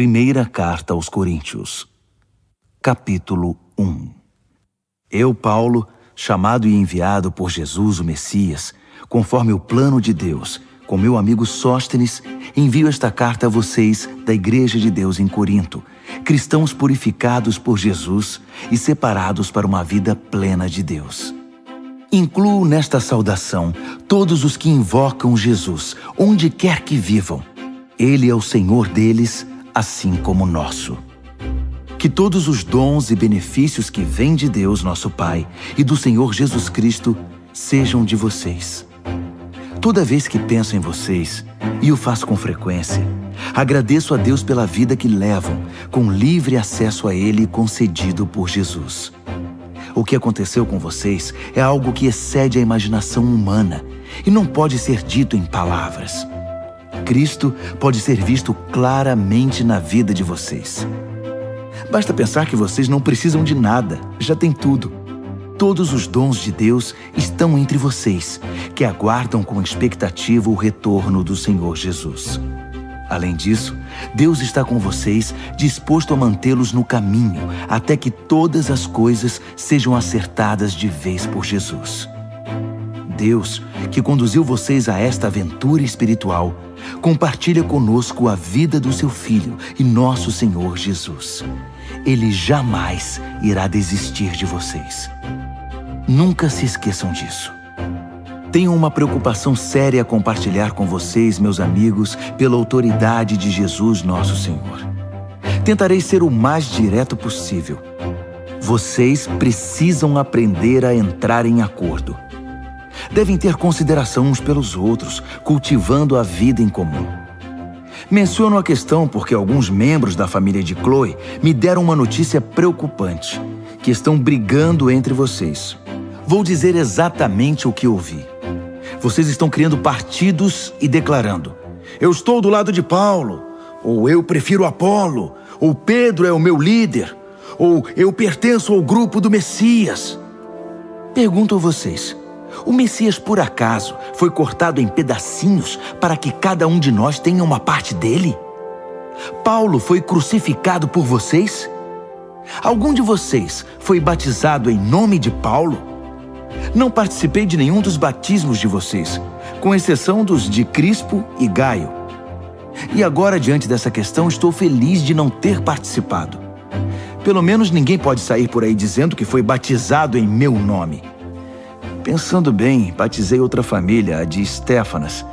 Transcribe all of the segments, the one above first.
Primeira Carta aos Coríntios, capítulo 1. Eu, Paulo, chamado e enviado por Jesus, o Messias, conforme o plano de Deus, com meu amigo Sóstenes, envio esta carta a vocês da Igreja de Deus em Corinto, cristãos purificados por Jesus e separados para uma vida plena de Deus. Incluo nesta saudação todos os que invocam Jesus, onde quer que vivam. Ele é o Senhor deles, assim como nosso. Que todos os dons e benefícios que vêm de Deus, nosso Pai, e do Senhor Jesus Cristo, sejam de vocês. Toda vez que penso em vocês, e o faço com frequência, agradeço a Deus pela vida que levam, com livre acesso a Ele concedido por Jesus. O que aconteceu com vocês é algo que excede a imaginação humana e não pode ser dito em palavras. Cristo pode ser visto claramente na vida de vocês. Basta pensar que vocês não precisam de nada, já têm tudo. Todos os dons de Deus estão entre vocês, que aguardam com expectativa o retorno do Senhor Jesus. Além disso, Deus está com vocês, disposto a mantê-los no caminho, até que todas as coisas sejam acertadas de vez por Jesus. Deus, que conduziu vocês a esta aventura espiritual, compartilha conosco a vida do seu Filho e nosso Senhor Jesus. Ele jamais irá desistir de vocês. Nunca se esqueçam disso. Tenho uma preocupação séria a compartilhar com vocês, meus amigos, pela autoridade de Jesus, nosso Senhor. Tentarei ser o mais direto possível. Vocês precisam aprender a entrar em acordo. Devem ter consideração uns pelos outros, cultivando a vida em comum. Menciono a questão porque alguns membros da família de Chloe me deram uma notícia preocupante, que estão brigando entre vocês. Vou dizer exatamente o que ouvi. Vocês estão criando partidos e declarando: eu estou do lado de Paulo, ou eu prefiro Apolo, ou Pedro é o meu líder, ou eu pertenço ao grupo do Messias. Pergunto a vocês, o Messias por acaso foi cortado em pedacinhos para que cada um de nós tenha uma parte dele? Paulo foi crucificado por vocês? Algum de vocês foi batizado em nome de Paulo? Não participei de nenhum dos batismos de vocês, com exceção dos de Crispo e Gaio. E agora, diante dessa questão, estou feliz de não ter participado. Pelo menos ninguém pode sair por aí dizendo que foi batizado em meu nome. Pensando bem, batizei outra família, a de Estéfanas,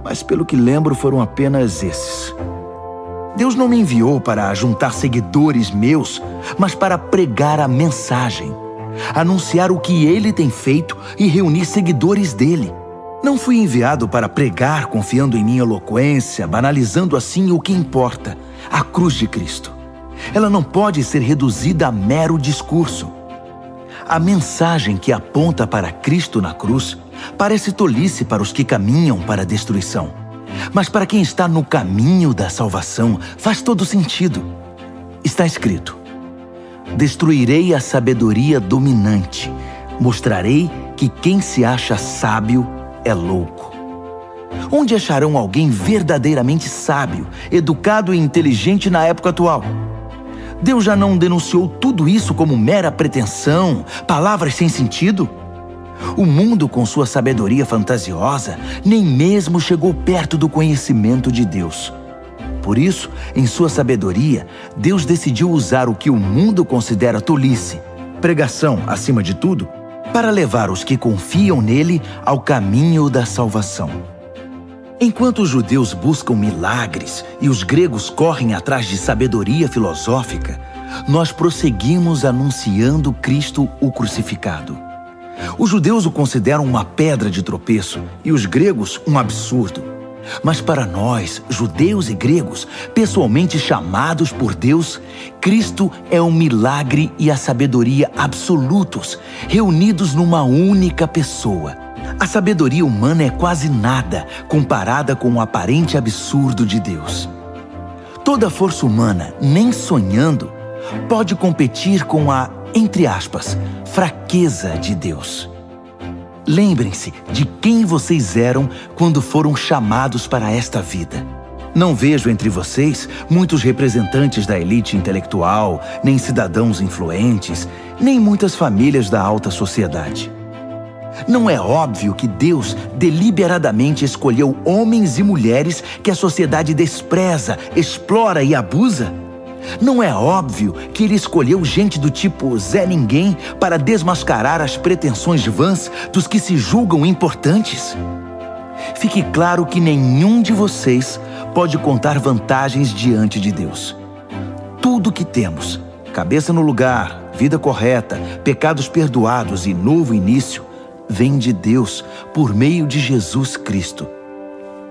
mas pelo que lembro foram apenas esses. Deus não me enviou para juntar seguidores meus, mas para pregar a mensagem, anunciar o que Ele tem feito e reunir seguidores dele. Não fui enviado para pregar confiando em minha eloquência, banalizando assim o que importa, a cruz de Cristo. Ela não pode ser reduzida a mero discurso. A mensagem que aponta para Cristo na cruz parece tolice para os que caminham para a destruição. Mas para quem está no caminho da salvação, faz todo sentido. Está escrito: destruirei a sabedoria dominante, mostrarei que quem se acha sábio é louco. Onde acharão alguém verdadeiramente sábio, educado e inteligente na época atual? Deus já não denunciou tudo isso como mera pretensão, palavras sem sentido? O mundo, com sua sabedoria fantasiosa, nem mesmo chegou perto do conhecimento de Deus. Por isso, em sua sabedoria, Deus decidiu usar o que o mundo considera tolice, pregação acima de tudo, para levar os que confiam nele ao caminho da salvação. Enquanto os judeus buscam milagres e os gregos correm atrás de sabedoria filosófica, nós prosseguimos anunciando Cristo o crucificado. Os judeus o consideram uma pedra de tropeço e os gregos um absurdo. Mas para nós, judeus e gregos, pessoalmente chamados por Deus, Cristo é o milagre e a sabedoria absolutos, reunidos numa única pessoa. A sabedoria humana é quase nada comparada com o aparente absurdo de Deus. Toda força humana, nem sonhando, pode competir com a, entre aspas, fraqueza de Deus. Lembrem-se de quem vocês eram quando foram chamados para esta vida. Não vejo entre vocês muitos representantes da elite intelectual, nem cidadãos influentes, nem muitas famílias da alta sociedade. Não é óbvio que Deus deliberadamente escolheu homens e mulheres que a sociedade despreza, explora e abusa? Não é óbvio que Ele escolheu gente do tipo Zé Ninguém para desmascarar as pretensões vãs dos que se julgam importantes? Fique claro que nenhum de vocês pode contar vantagens diante de Deus. Tudo que temos, cabeça no lugar, vida correta, pecados perdoados e novo início, vem de Deus por meio de Jesus Cristo.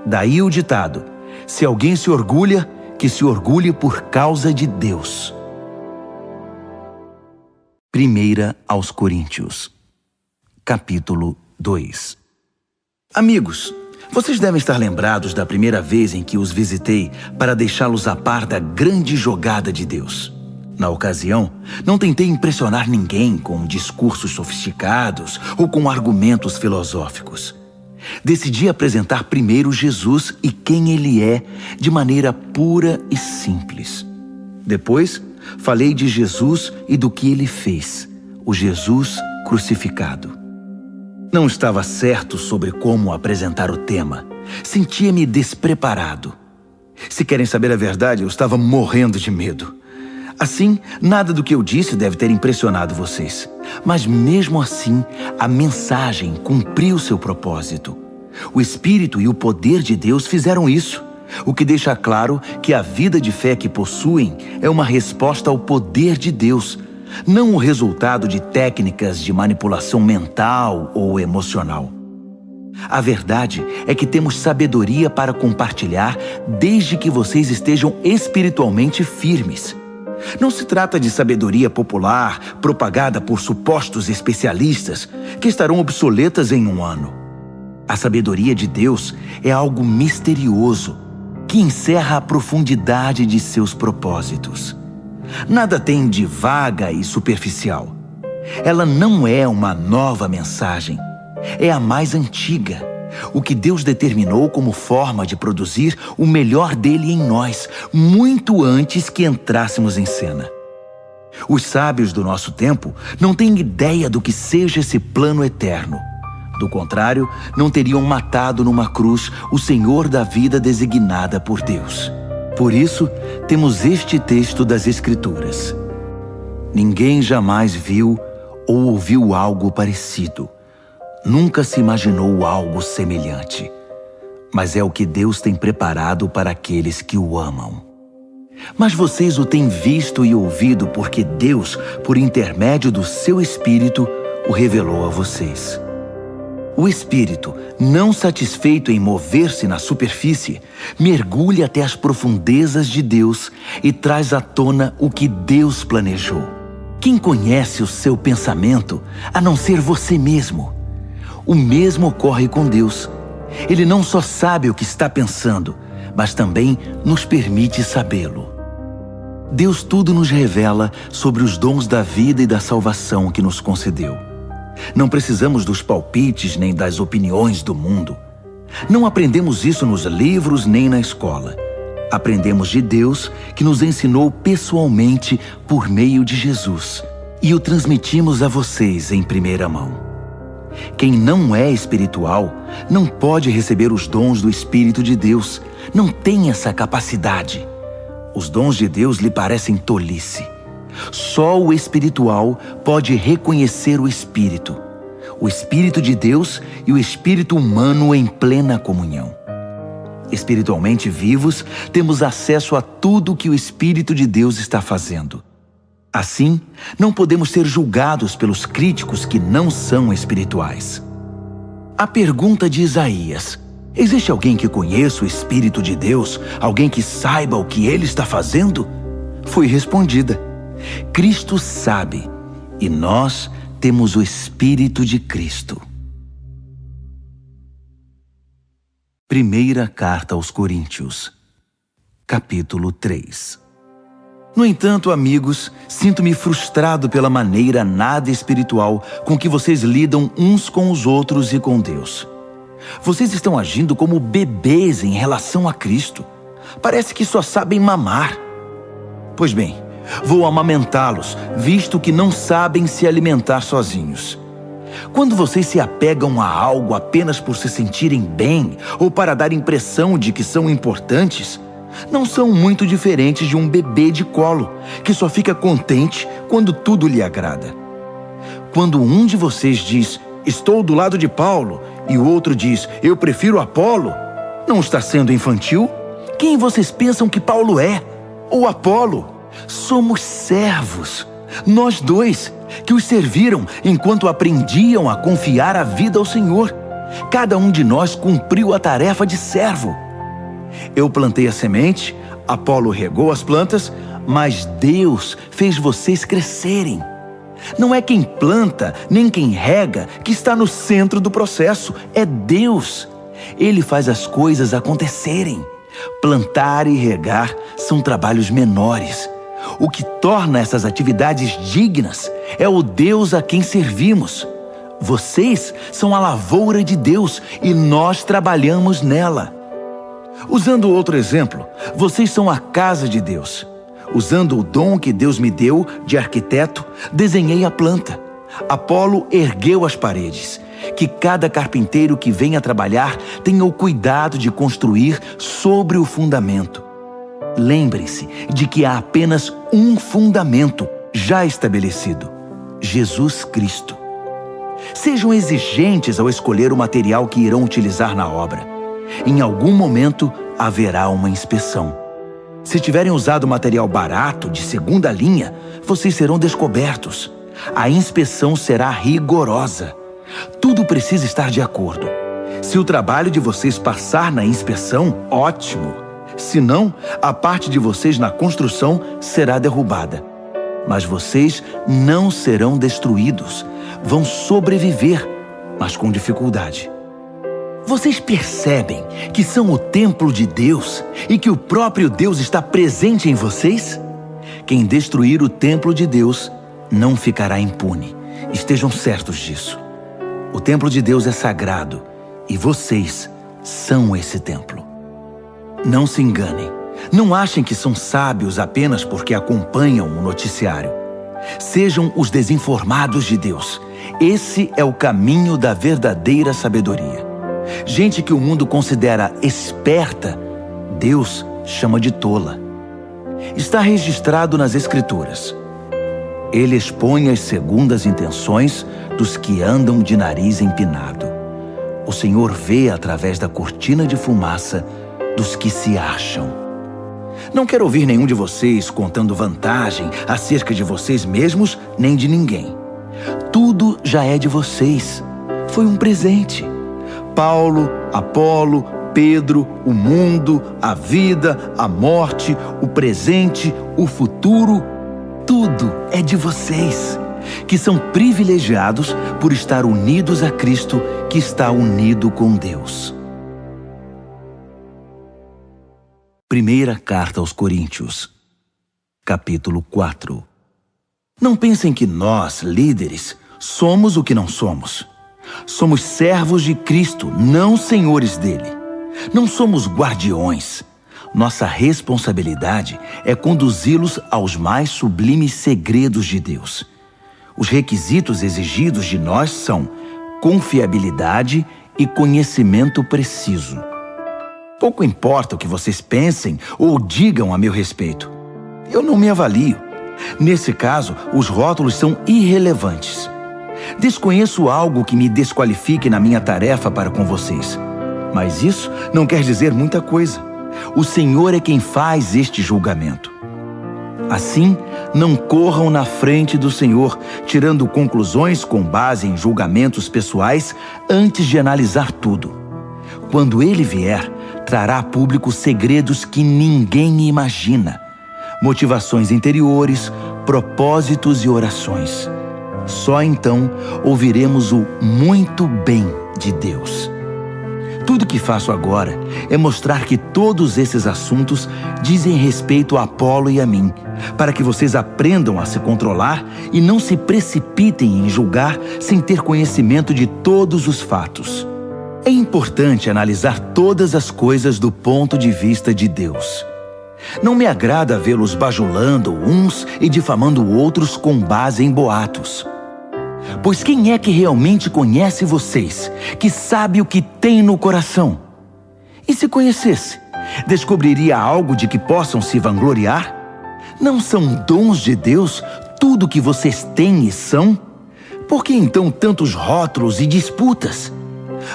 Daí o ditado: se alguém se orgulha, que se orgulhe por causa de Deus. 1 aos Coríntios, capítulo 2. Amigos, vocês devem estar lembrados da primeira vez em que os visitei para deixá-los a par da grande jogada de Deus. Na ocasião, não tentei impressionar ninguém com discursos sofisticados ou com argumentos filosóficos. Decidi apresentar primeiro Jesus e quem Ele é, de maneira pura e simples. Depois, falei de Jesus e do que Ele fez, o Jesus crucificado. Não estava certo sobre como apresentar o tema. Sentia-me despreparado. Se querem saber a verdade, eu estava morrendo de medo. Assim, nada do que eu disse deve ter impressionado vocês. Mas mesmo assim, a mensagem cumpriu seu propósito. O Espírito e o poder de Deus fizeram isso, o que deixa claro que a vida de fé que possuem é uma resposta ao poder de Deus, não o resultado de técnicas de manipulação mental ou emocional. A verdade é que temos sabedoria para compartilhar desde que vocês estejam espiritualmente firmes. Não se trata de sabedoria popular, propagada por supostos especialistas, que estarão obsoletas em um ano. A sabedoria de Deus é algo misterioso, que encerra a profundidade de seus propósitos. Nada tem de vaga e superficial. Ela não é uma nova mensagem, é a mais antiga. O que Deus determinou como forma de produzir o melhor dele em nós, muito antes que entrássemos em cena. Os sábios do nosso tempo não têm ideia do que seja esse plano eterno. Do contrário, não teriam matado numa cruz o Senhor da vida designada por Deus. Por isso, temos este texto das Escrituras: ninguém jamais viu ou ouviu algo parecido. Nunca se imaginou algo semelhante. Mas é o que Deus tem preparado para aqueles que o amam. Mas vocês o têm visto e ouvido porque Deus, por intermédio do seu Espírito, o revelou a vocês. O Espírito, não satisfeito em mover-se na superfície, mergulha até as profundezas de Deus e traz à tona o que Deus planejou. Quem conhece o seu pensamento, a não ser você mesmo? O mesmo ocorre com Deus. Ele não só sabe o que está pensando, mas também nos permite sabê-lo. Deus tudo nos revela sobre os dons da vida e da salvação que nos concedeu. Não precisamos dos palpites nem das opiniões do mundo. Não aprendemos isso nos livros nem na escola. Aprendemos de Deus, que nos ensinou pessoalmente por meio de Jesus, e o transmitimos a vocês em primeira mão. Quem não é espiritual não pode receber os dons do Espírito de Deus, não tem essa capacidade. Os dons de Deus lhe parecem tolice. Só o espiritual pode reconhecer o Espírito de Deus e o espírito humano em plena comunhão. Espiritualmente vivos, temos acesso a tudo que o Espírito de Deus está fazendo. Assim, não podemos ser julgados pelos críticos que não são espirituais. A pergunta de Isaías: existe alguém que conheça o Espírito de Deus, alguém que saiba o que ele está fazendo? Foi respondida: Cristo sabe, e nós temos o Espírito de Cristo. Primeira Carta aos Coríntios, capítulo 3. No entanto, amigos, sinto-me frustrado pela maneira nada espiritual com que vocês lidam uns com os outros e com Deus. Vocês estão agindo como bebês em relação a Cristo. Parece que só sabem mamar. Pois bem, vou amamentá-los, visto que não sabem se alimentar sozinhos. Quando vocês se apegam a algo apenas por se sentirem bem ou para dar impressão de que são importantes, não são muito diferentes de um bebê de colo, que só fica contente quando tudo lhe agrada. Quando um de vocês diz, estou do lado de Paulo, e o outro diz, eu prefiro Apolo, não está sendo infantil? Quem vocês pensam que Paulo é? Ou Apolo? Somos servos, nós dois, que os serviram enquanto aprendiam a confiar a vida ao Senhor. Cada um de nós cumpriu a tarefa de servo. Eu plantei a semente, Apolo regou as plantas, mas Deus fez vocês crescerem. Não é quem planta, nem quem rega, que está no centro do processo, é Deus. Ele faz as coisas acontecerem. Plantar e regar são trabalhos menores. O que torna essas atividades dignas é o Deus a quem servimos. Vocês são a lavoura de Deus e nós trabalhamos nela. Usando outro exemplo, vocês são a casa de Deus. Usando o dom que Deus me deu de arquiteto, desenhei a planta. Apolo ergueu as paredes. Que cada carpinteiro que venha trabalhar tenha o cuidado de construir sobre o fundamento. Lembrem-se de que há apenas um fundamento já estabelecido: Jesus Cristo. Sejam exigentes ao escolher o material que irão utilizar na obra. Em algum momento haverá uma inspeção. Se tiverem usado material barato, de segunda linha, vocês serão descobertos. A inspeção será rigorosa. Tudo precisa estar de acordo. Se o trabalho de vocês passar na inspeção, ótimo. Se não, a parte de vocês na construção será derrubada. Mas vocês não serão destruídos. Vão sobreviver, mas com dificuldade. Vocês percebem que são o templo de Deus e que o próprio Deus está presente em vocês? Quem destruir o templo de Deus não ficará impune. Estejam certos disso. O templo de Deus é sagrado e vocês são esse templo. Não se enganem. Não achem que são sábios apenas porque acompanham o noticiário. Sejam os desinformados de Deus. Esse é o caminho da verdadeira sabedoria. Gente que o mundo considera esperta, Deus chama de tola. Está registrado nas Escrituras. Ele expõe as segundas intenções dos que andam de nariz empinado. O Senhor vê através da cortina de fumaça dos que se acham. Não quero ouvir nenhum de vocês contando vantagem acerca de vocês mesmos nem de ninguém. Tudo já é de vocês. Foi um presente. Paulo, Apolo, Pedro, o mundo, a vida, a morte, o presente, o futuro, tudo é de vocês, que são privilegiados por estar unidos a Cristo, que está unido com Deus. Primeira carta aos Coríntios, capítulo 4. Não pensem que nós, líderes, somos o que não somos. Somos servos de Cristo, não senhores dele. Não somos guardiões. Nossa responsabilidade é conduzi-los aos mais sublimes segredos de Deus. Os requisitos exigidos de nós são confiabilidade e conhecimento preciso. Pouco importa o que vocês pensem ou digam a meu respeito. Eu não me avalio. Nesse caso, os rótulos são irrelevantes. Desconheço algo que me desqualifique na minha tarefa para com vocês. Mas isso não quer dizer muita coisa. O Senhor é quem faz este julgamento. Assim, não corram na frente do Senhor, tirando conclusões com base em julgamentos pessoais antes de analisar tudo. Quando Ele vier, trará a público segredos que ninguém imagina, motivações interiores, propósitos e orações. Só então ouviremos o muito bem de Deus. Tudo que faço agora é mostrar que todos esses assuntos dizem respeito a Apolo e a mim, para que vocês aprendam a se controlar e não se precipitem em julgar sem ter conhecimento de todos os fatos. É importante analisar todas as coisas do ponto de vista de Deus. Não me agrada vê-los bajulando uns e difamando outros com base em boatos. Pois quem é que realmente conhece vocês, que sabe o que tem no coração? E se conhecesse, descobriria algo de que possam se vangloriar? Não são dons de Deus tudo o que vocês têm e são? Por que então tantos rótulos e disputas?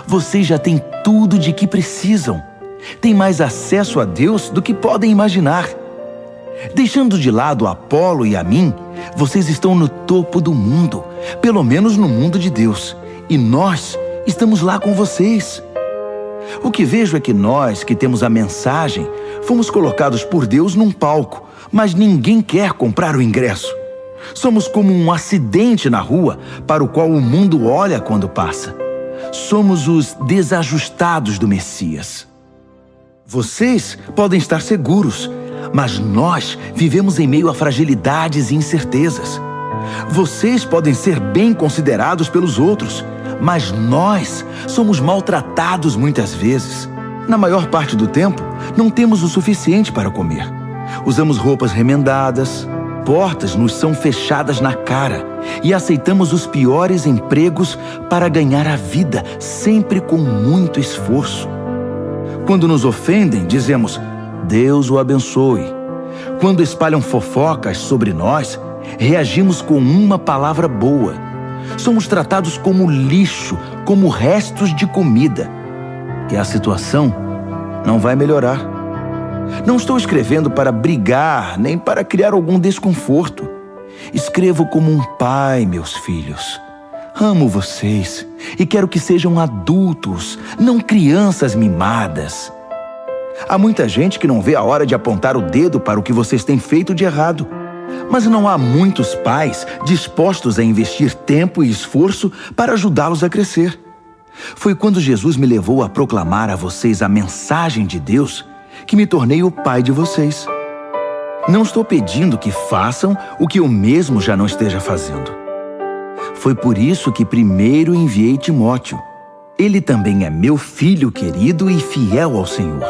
Vocês já têm tudo de que precisam. Têm mais acesso a Deus do que podem imaginar. Deixando de lado Apolo e a mim, vocês estão no topo do mundo, pelo menos no mundo de Deus. E nós estamos lá com vocês. O que vejo é que nós, que temos a mensagem, fomos colocados por Deus num palco, mas ninguém quer comprar o ingresso. Somos como um acidente na rua para o qual o mundo olha quando passa. Somos os desajustados do Messias. Vocês podem estar seguros, mas nós vivemos em meio a fragilidades e incertezas. Vocês podem ser bem considerados pelos outros, mas nós somos maltratados muitas vezes. Na maior parte do tempo, não temos o suficiente para comer. Usamos roupas remendadas, portas nos são fechadas na cara e aceitamos os piores empregos para ganhar a vida, sempre com muito esforço. Quando nos ofendem, dizemos, Deus o abençoe. Quando espalham fofocas sobre nós, reagimos com uma palavra boa. Somos tratados como lixo, como restos de comida. E a situação não vai melhorar. Não estou escrevendo para brigar, nem para criar algum desconforto. Escrevo como um pai, meus filhos. Amo vocês e quero que sejam adultos, não crianças mimadas. Há muita gente que não vê a hora de apontar o dedo para o que vocês têm feito de errado. Mas não há muitos pais dispostos a investir tempo e esforço para ajudá-los a crescer. Foi quando Jesus me levou a proclamar a vocês a mensagem de Deus que me tornei o pai de vocês. Não estou pedindo que façam o que eu mesmo já não esteja fazendo. Foi por isso que primeiro enviei Timóteo. Ele também é meu filho querido e fiel ao Senhor.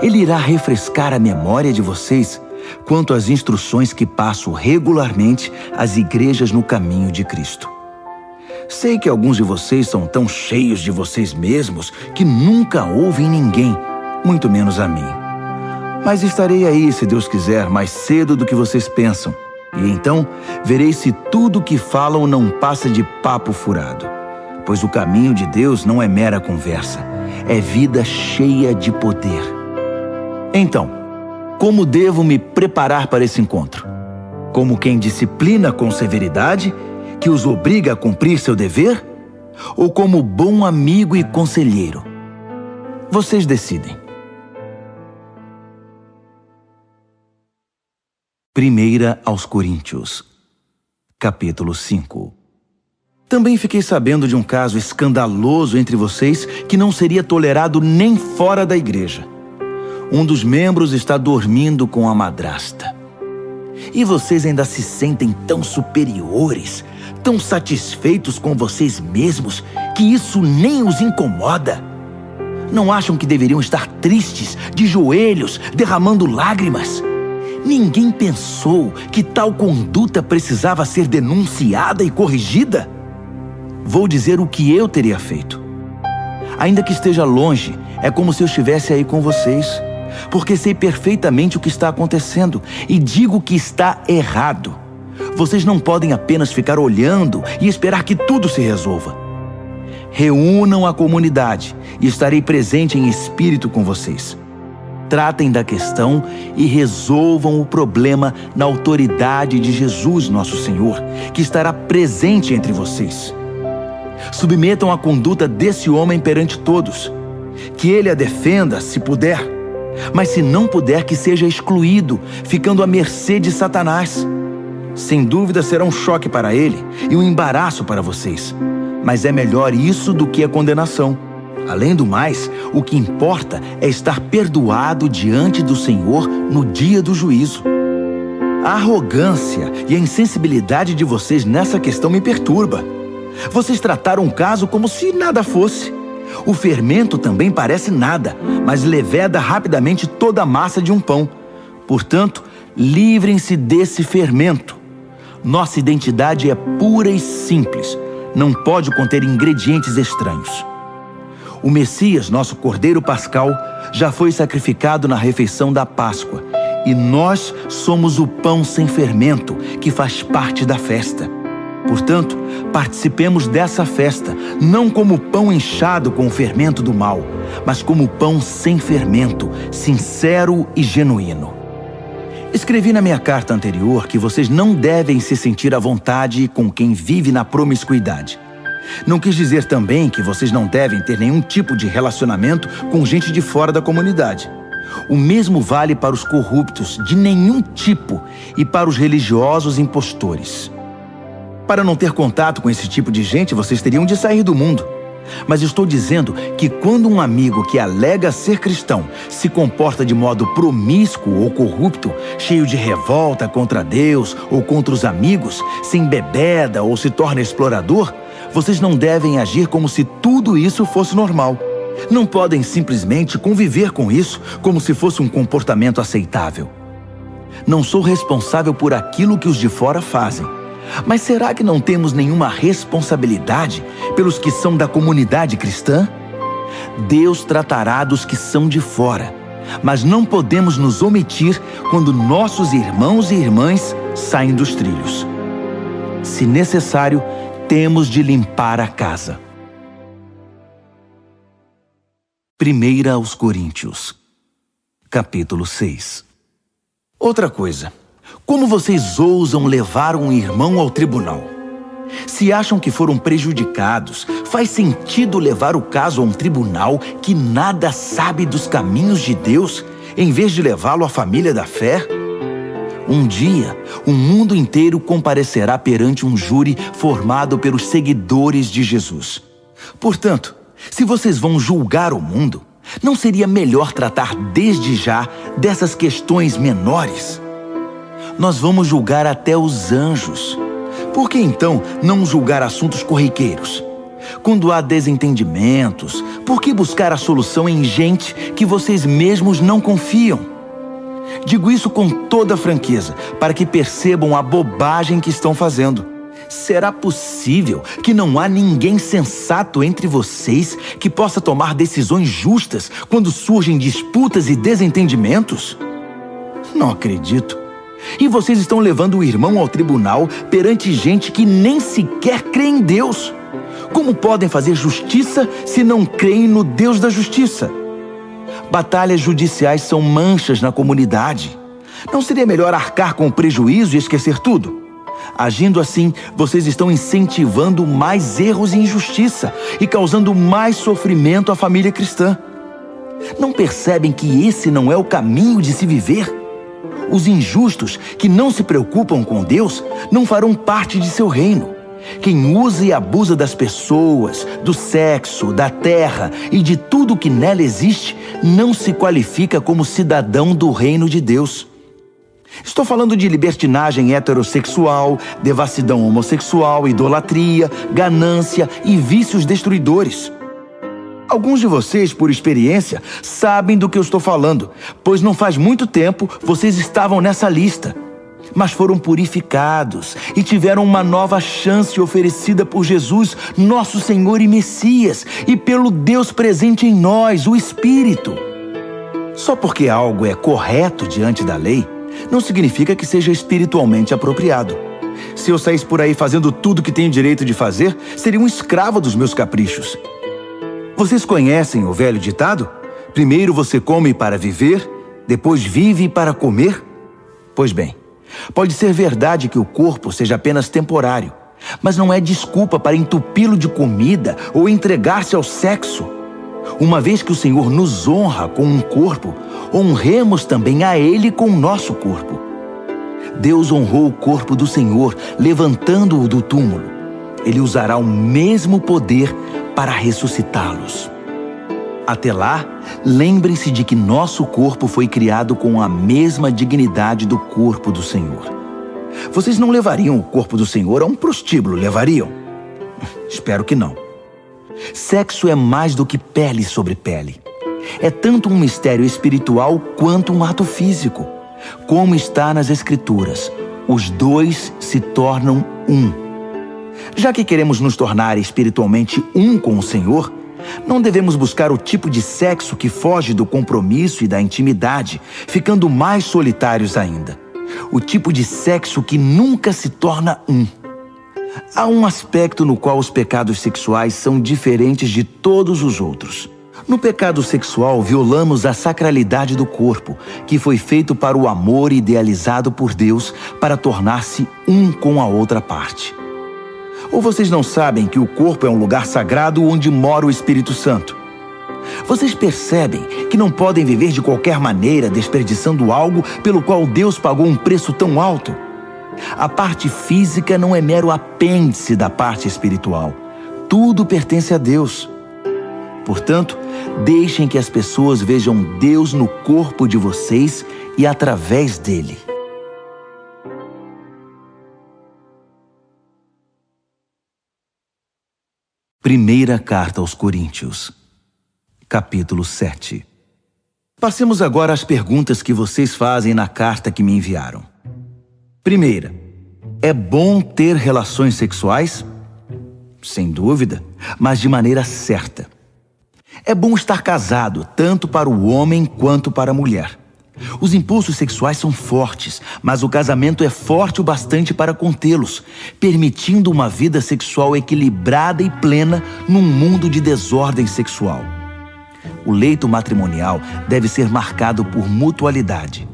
Ele irá refrescar a memória de vocês quanto às instruções que passo regularmente às igrejas no caminho de Cristo. Sei que alguns de vocês são tão cheios de vocês mesmos que nunca ouvem ninguém, muito menos a mim. Mas estarei aí, se Deus quiser, mais cedo do que vocês pensam. E então verei se tudo o que falam não passa de papo furado. Pois o caminho de Deus não é mera conversa, é vida cheia de poder. Então, como devo me preparar para esse encontro? Como quem disciplina com severidade, que os obriga a cumprir seu dever? Ou como bom amigo e conselheiro? Vocês decidem. 1 aos Coríntios, capítulo 5. Também fiquei sabendo de um caso escandaloso entre vocês que não seria tolerado nem fora da igreja. Um dos membros está dormindo com a madrasta. E vocês ainda se sentem tão superiores, tão satisfeitos com vocês mesmos, que isso nem os incomoda. Não acham que deveriam estar tristes, de joelhos, derramando lágrimas? Ninguém pensou que tal conduta precisava ser denunciada e corrigida? Vou dizer o que eu teria feito. Ainda que esteja longe, é como se eu estivesse aí com vocês, porque sei perfeitamente o que está acontecendo e digo que está errado. Vocês não podem apenas ficar olhando e esperar que tudo se resolva. Reúnam a comunidade e estarei presente em espírito com vocês. Tratem da questão e resolvam o problema na autoridade de Jesus, nosso Senhor, que estará presente entre vocês. Submetam a conduta desse homem perante todos. Que ele a defenda, se puder. Mas se não puder, que seja excluído, ficando à mercê de Satanás. Sem dúvida será um choque para ele e um embaraço para vocês. Mas é melhor isso do que a condenação. Além do mais, o que importa é estar perdoado diante do Senhor no dia do juízo. A arrogância e a insensibilidade de vocês nessa questão me perturba. Vocês trataram o caso como se nada fosse. O fermento também parece nada, mas leveda rapidamente toda a massa de um pão. Portanto, livrem-se desse fermento. Nossa identidade é pura e simples. Não pode conter ingredientes estranhos. O Messias, nosso Cordeiro Pascal, já foi sacrificado na refeição da Páscoa. E nós somos o pão sem fermento, que faz parte da festa. Portanto, participemos dessa festa, não como pão inchado com o fermento do mal, mas como pão sem fermento, sincero e genuíno. Escrevi na minha carta anterior que vocês não devem se sentir à vontade com quem vive na promiscuidade. Não quis dizer também que vocês não devem ter nenhum tipo de relacionamento com gente de fora da comunidade. O mesmo vale para os corruptos de nenhum tipo e para os religiosos impostores. Para não ter contato com esse tipo de gente, vocês teriam de sair do mundo. Mas estou dizendo que quando um amigo que alega ser cristão se comporta de modo promíscuo ou corrupto, cheio de revolta contra Deus ou contra os amigos, se embebeda ou se torna explorador, vocês não devem agir como se tudo isso fosse normal. Não podem simplesmente conviver com isso como se fosse um comportamento aceitável. Não sou responsável por aquilo que os de fora fazem. Mas será que não temos nenhuma responsabilidade pelos que são da comunidade cristã? Deus tratará dos que são de fora, mas não podemos nos omitir quando nossos irmãos e irmãs saem dos trilhos. Se necessário, temos de limpar a casa. 1 aos Coríntios, capítulo 6. Outra coisa. Como vocês ousam levar um irmão ao tribunal? Se acham que foram prejudicados, faz sentido levar o caso a um tribunal que nada sabe dos caminhos de Deus, em vez de levá-lo à família da fé? Um dia, o mundo inteiro comparecerá perante um júri formado pelos seguidores de Jesus. Portanto, se vocês vão julgar o mundo, não seria melhor tratar desde já dessas questões menores? Nós vamos julgar até os anjos. Por que então não julgar assuntos corriqueiros? Quando há desentendimentos, por que buscar a solução em gente que vocês mesmos não confiam? Digo isso com toda franqueza, para que percebam a bobagem que estão fazendo. Será possível que não há ninguém sensato entre vocês que possa tomar decisões justas quando surgem disputas e desentendimentos? Não acredito. E vocês estão levando o irmão ao tribunal perante gente que nem sequer crê em Deus. Como podem fazer justiça se não creem no Deus da justiça? Batalhas judiciais são manchas na comunidade. Não seria melhor arcar com o prejuízo e esquecer tudo? Agindo assim, vocês estão incentivando mais erros e injustiça e causando mais sofrimento à família cristã. Não percebem que esse não é o caminho de se viver? Os injustos que não se preocupam com Deus não farão parte de seu reino. Quem usa e abusa das pessoas, do sexo, da terra e de tudo que nela existe, não se qualifica como cidadão do reino de Deus. Estou falando de libertinagem heterossexual, devassidão homossexual, idolatria, ganância e vícios destruidores. Alguns de vocês, por experiência, sabem do que eu estou falando, pois não faz muito tempo vocês estavam nessa lista. Mas foram purificados e tiveram uma nova chance oferecida por Jesus, nosso Senhor e Messias, e pelo Deus presente em nós, o Espírito. Só porque algo é correto diante da lei, não significa que seja espiritualmente apropriado. Se eu saísse por aí fazendo tudo que tenho direito de fazer, seria um escravo dos meus caprichos. Vocês conhecem o velho ditado? Primeiro você come para viver, depois vive para comer? Pois bem, pode ser verdade que o corpo seja apenas temporário, mas não é desculpa para entupi-lo de comida ou entregar-se ao sexo. Uma vez que o Senhor nos honra com um corpo, honremos também a Ele com o nosso corpo. Deus honrou o corpo do Senhor, levantando-o do túmulo. Ele usará o mesmo poder para ressuscitá-los. Até lá, lembrem-se de que nosso corpo foi criado com a mesma dignidade do corpo do Senhor. Vocês não levariam o corpo do Senhor a um prostíbulo, levariam? Espero que não. Sexo é mais do que pele sobre pele. É tanto um mistério espiritual quanto um ato físico. Como está nas Escrituras, os dois se tornam um. Já que queremos nos tornar espiritualmente um com o Senhor, não devemos buscar o tipo de sexo que foge do compromisso e da intimidade, ficando mais solitários ainda. O tipo de sexo que nunca se torna um. Há um aspecto no qual os pecados sexuais são diferentes de todos os outros. No pecado sexual, violamos a sacralidade do corpo, que foi feito para o amor idealizado por Deus para tornar-se um com a outra parte. Ou vocês não sabem que o corpo é um lugar sagrado onde mora o Espírito Santo? Vocês percebem que não podem viver de qualquer maneira desperdiçando algo pelo qual Deus pagou um preço tão alto? A parte física não é mero apêndice da parte espiritual. Tudo pertence a Deus. Portanto, deixem que as pessoas vejam Deus no corpo de vocês e através dele. Primeira Carta aos Coríntios, capítulo 7. Passemos agora às perguntas que vocês fazem na carta que me enviaram. Primeira, é bom ter relações sexuais? Sem dúvida, mas de maneira certa. É bom estar casado, tanto para o homem quanto para a mulher. Os impulsos sexuais são fortes, mas o casamento é forte o bastante para contê-los, permitindo uma vida sexual equilibrada e plena num mundo de desordem sexual. O leito matrimonial deve ser marcado por mutualidade.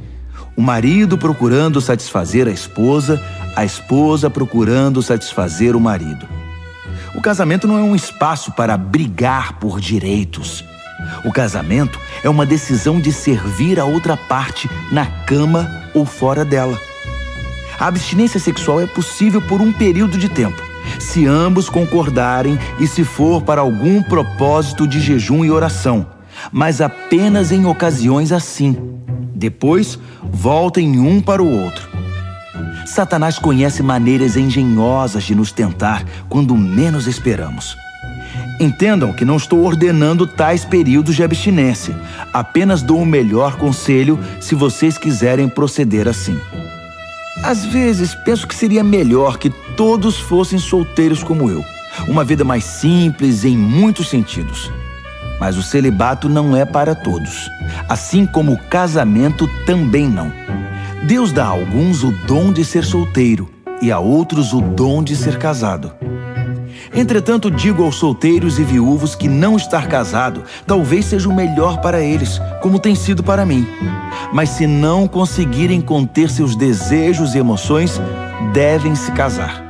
O marido procurando satisfazer a esposa procurando satisfazer o marido. O casamento não é um espaço para brigar por direitos. O casamento é uma decisão de servir a outra parte na cama ou fora dela. A abstinência sexual é possível por um período de tempo, se ambos concordarem e se for para algum propósito de jejum e oração, mas apenas em ocasiões assim. Depois, voltem um para o outro. Satanás conhece maneiras engenhosas de nos tentar quando menos esperamos. Entendam que não estou ordenando tais períodos de abstinência. Apenas dou o melhor conselho se vocês quiserem proceder assim. Às vezes, penso que seria melhor que todos fossem solteiros como eu. Uma vida mais simples em muitos sentidos. Mas o celibato não é para todos. Assim como o casamento também não. Deus dá a alguns o dom de ser solteiro e a outros o dom de ser casado. Entretanto, digo aos solteiros e viúvos que não estar casado talvez seja o melhor para eles, como tem sido para mim. Mas se não conseguirem conter seus desejos e emoções, devem se casar.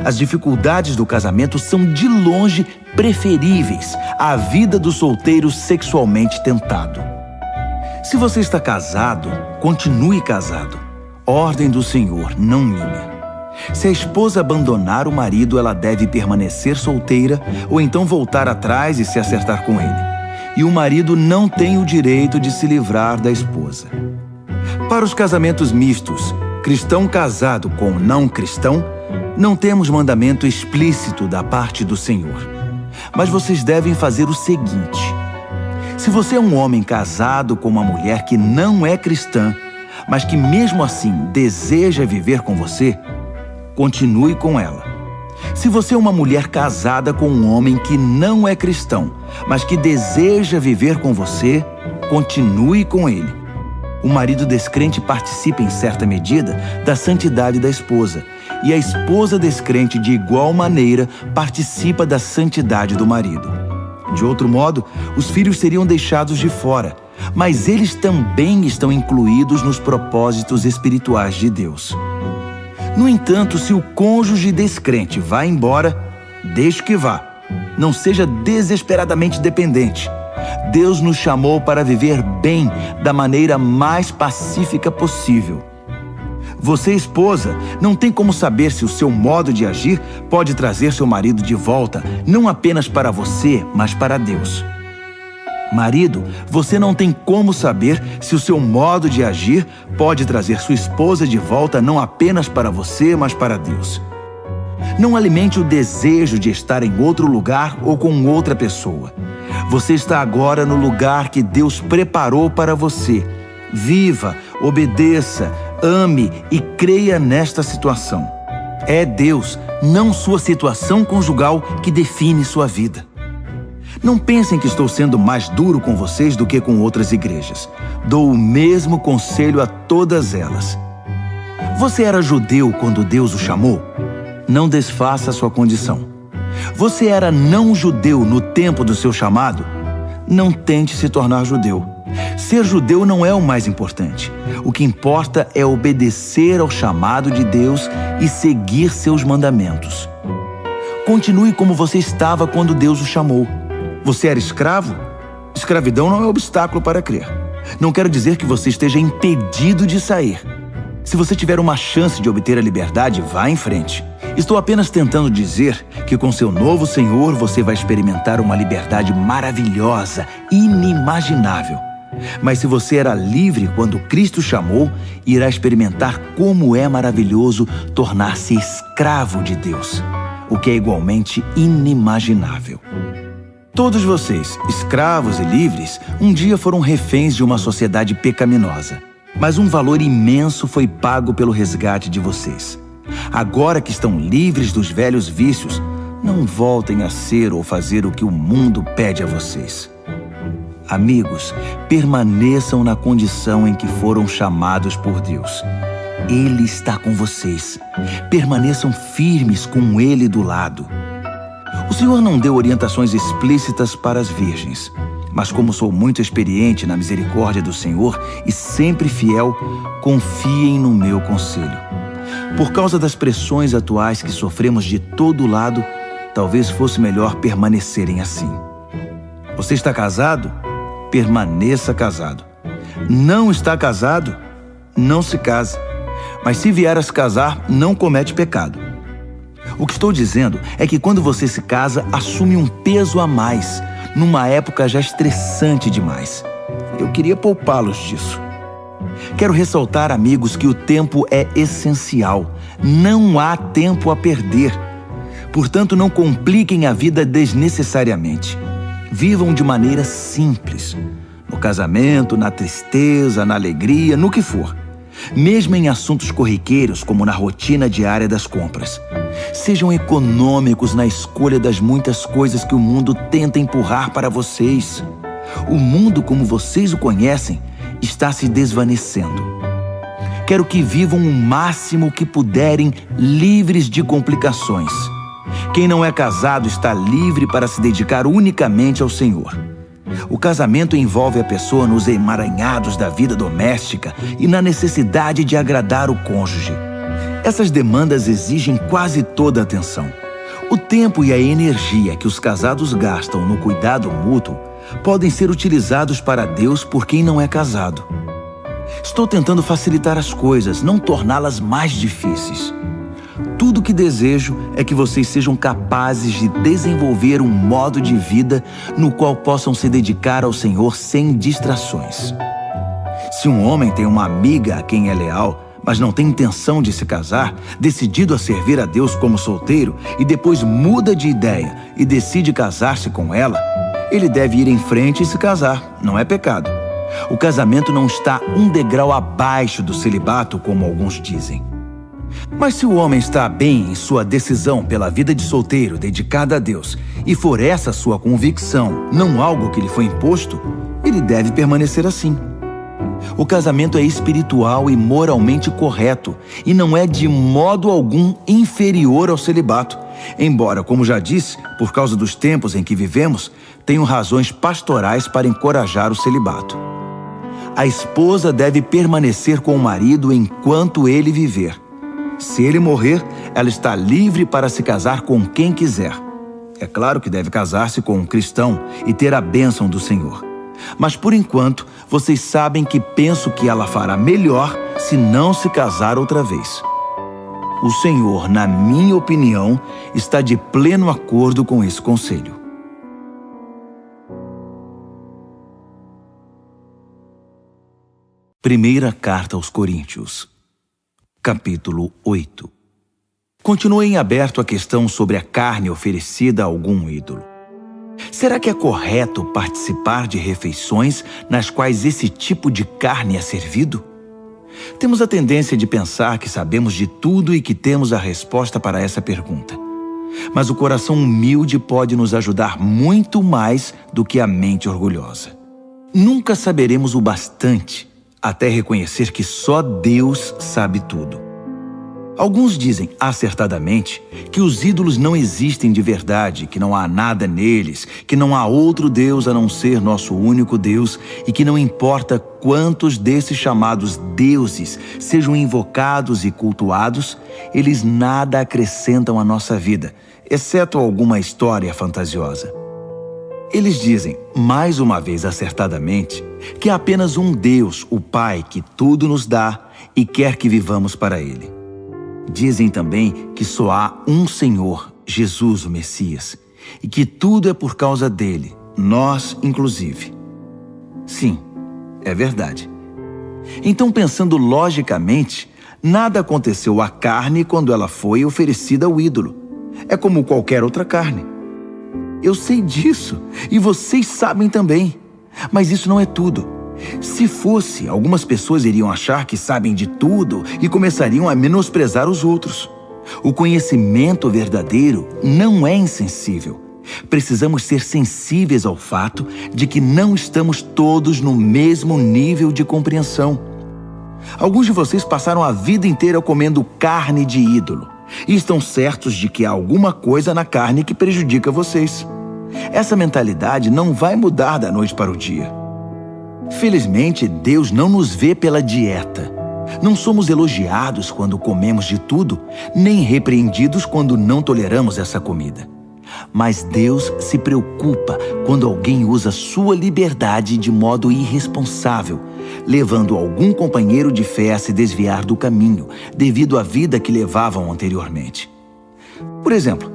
As dificuldades do casamento são de longe preferíveis à vida do solteiro sexualmente tentado. Se você está casado, continue casado. Ordem do Senhor, não minha. Se a esposa abandonar o marido, ela deve permanecer solteira ou então voltar atrás e se acertar com ele. E o marido não tem o direito de se livrar da esposa. Para os casamentos mistos, cristão casado com não cristão, não temos mandamento explícito da parte do Senhor. Mas vocês devem fazer o seguinte: se você é um homem casado com uma mulher que não é cristã, mas que mesmo assim deseja viver com você, continue com ela. Se você é uma mulher casada com um homem que não é cristão, mas que deseja viver com você, continue com ele. O marido descrente participa em certa medida da santidade da esposa, e a esposa descrente de igual maneira participa da santidade do marido. De outro modo, os filhos seriam deixados de fora, mas eles também estão incluídos nos propósitos espirituais de Deus. No entanto, se o cônjuge descrente vai embora, deixe que vá. Não seja desesperadamente dependente. Deus nos chamou para viver bem da maneira mais pacífica possível. Você, esposa, não tem como saber se o seu modo de agir pode trazer seu marido de volta, não apenas para você, mas para Deus. Marido, você não tem como saber se o seu modo de agir pode trazer sua esposa de volta não apenas para você, mas para Deus. Não alimente o desejo de estar em outro lugar ou com outra pessoa. Você está agora no lugar que Deus preparou para você. Viva, obedeça, ame e creia nesta situação. É Deus, não sua situação conjugal, que define sua vida. Não pensem que estou sendo mais duro com vocês do que com outras igrejas. Dou o mesmo conselho a todas elas. Você era judeu quando Deus o chamou? Não desfaça sua condição. Você era não judeu no tempo do seu chamado? Não tente se tornar judeu. Ser judeu não é o mais importante. O que importa é obedecer ao chamado de Deus e seguir seus mandamentos. Continue como você estava quando Deus o chamou. Você era escravo? Escravidão não é obstáculo para crer. Não quero dizer que você esteja impedido de sair. Se você tiver uma chance de obter a liberdade, vá em frente. Estou apenas tentando dizer que com seu novo Senhor você vai experimentar uma liberdade maravilhosa, inimaginável. Mas se você era livre quando Cristo chamou, irá experimentar como é maravilhoso tornar-se escravo de Deus, o que é igualmente inimaginável. Todos vocês, escravos e livres, um dia foram reféns de uma sociedade pecaminosa. Mas um valor imenso foi pago pelo resgate de vocês. Agora que estão livres dos velhos vícios, não voltem a ser ou fazer o que o mundo pede a vocês. Amigos, permaneçam na condição em que foram chamados por Deus. Ele está com vocês. Permaneçam firmes com Ele do lado. O Senhor não deu orientações explícitas para as virgens, mas como sou muito experiente na misericórdia do Senhor e sempre fiel, confiem no meu conselho. Por causa das pressões atuais que sofremos de todo lado, talvez fosse melhor permanecerem assim. Você está casado? Permaneça casado. Não está casado? Não se case. Mas se vier a se casar, não comete pecado. O que estou dizendo é que quando você se casa, assume um peso a mais, numa época já estressante demais. Eu queria poupá-los disso. Quero ressaltar, amigos, que o tempo é essencial. Não há tempo a perder. Portanto, não compliquem a vida desnecessariamente. Vivam de maneira simples. No casamento, na tristeza, na alegria, no que for. Mesmo em assuntos corriqueiros, como na rotina diária das compras. Sejam econômicos na escolha das muitas coisas que o mundo tenta empurrar para vocês. O mundo, como vocês o conhecem, está se desvanecendo. Quero que vivam o máximo que puderem, livres de complicações. Quem não é casado está livre para se dedicar unicamente ao Senhor. O casamento envolve a pessoa nos emaranhados da vida doméstica e na necessidade de agradar o cônjuge. Essas demandas exigem quase toda a atenção. O tempo e a energia que os casados gastam no cuidado mútuo podem ser utilizados para Deus por quem não é casado. Estou tentando facilitar as coisas, não torná-las mais difíceis. Tudo que desejo é que vocês sejam capazes de desenvolver um modo de vida no qual possam se dedicar ao Senhor sem distrações. Se um homem tem uma amiga a quem é leal, mas não tem intenção de se casar, decidido a servir a Deus como solteiro e depois muda de ideia e decide casar-se com ela, ele deve ir em frente e se casar, não é pecado. O casamento não está um degrau abaixo do celibato, como alguns dizem. Mas se o homem está bem em sua decisão pela vida de solteiro dedicada a Deus, e for essa sua convicção, não algo que lhe foi imposto, ele deve permanecer assim. O casamento é espiritual e moralmente correto, e não é de modo algum inferior ao celibato. Embora, como já disse, por causa dos tempos em que vivemos, tenho razões pastorais para encorajar o celibato. A esposa deve permanecer com o marido enquanto ele viver. Se ele morrer, ela está livre para se casar com quem quiser. É claro que deve casar-se com um cristão e ter a bênção do Senhor. Mas por enquanto, vocês sabem que penso que ela fará melhor se não se casar outra vez. O Senhor, na minha opinião, está de pleno acordo com esse conselho. Primeira carta aos Coríntios, capítulo 8. Continua em aberto a questão sobre a carne oferecida a algum ídolo. Será que é correto participar de refeições nas quais esse tipo de carne é servido? Temos a tendência de pensar que sabemos de tudo e que temos a resposta para essa pergunta. Mas o coração humilde pode nos ajudar muito mais do que a mente orgulhosa. Nunca saberemos o bastante até reconhecer que só Deus sabe tudo. Alguns dizem, acertadamente, que os ídolos não existem de verdade, que não há nada neles, que não há outro Deus a não ser nosso único Deus e que não importa quantos desses chamados deuses sejam invocados e cultuados, eles nada acrescentam à nossa vida, exceto alguma história fantasiosa. Eles dizem, mais uma vez acertadamente, que há apenas um Deus, o Pai, que tudo nos dá e quer que vivamos para Ele. Dizem também que só há um Senhor, Jesus, o Messias, e que tudo é por causa dele, nós inclusive. Sim, é verdade. Então, pensando logicamente, nada aconteceu à carne quando ela foi oferecida ao ídolo. É como qualquer outra carne. Eu sei disso, e vocês sabem também. Mas isso não é tudo. Se fosse, algumas pessoas iriam achar que sabem de tudo e começariam a menosprezar os outros. O conhecimento verdadeiro não é insensível. Precisamos ser sensíveis ao fato de que não estamos todos no mesmo nível de compreensão. Alguns de vocês passaram a vida inteira comendo carne de ídolo e estão certos de que há alguma coisa na carne que prejudica vocês. Essa mentalidade não vai mudar da noite para o dia. Felizmente, Deus não nos vê pela dieta. Não somos elogiados quando comemos de tudo, nem repreendidos quando não toleramos essa comida. Mas Deus se preocupa quando alguém usa sua liberdade de modo irresponsável, levando algum companheiro de fé a se desviar do caminho, devido à vida que levavam anteriormente. Por exemplo,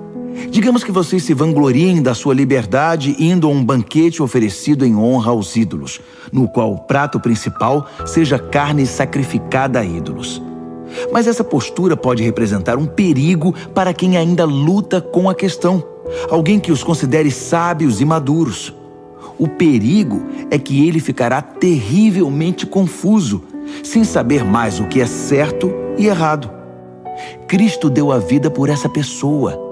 digamos que vocês se vangloriem da sua liberdade indo a um banquete oferecido em honra aos ídolos, no qual o prato principal seja carne sacrificada a ídolos. Mas essa postura pode representar um perigo para quem ainda luta com a questão, alguém que os considere sábios e maduros. O perigo é que ele ficará terrivelmente confuso, sem saber mais o que é certo e errado. Cristo deu a vida por essa pessoa.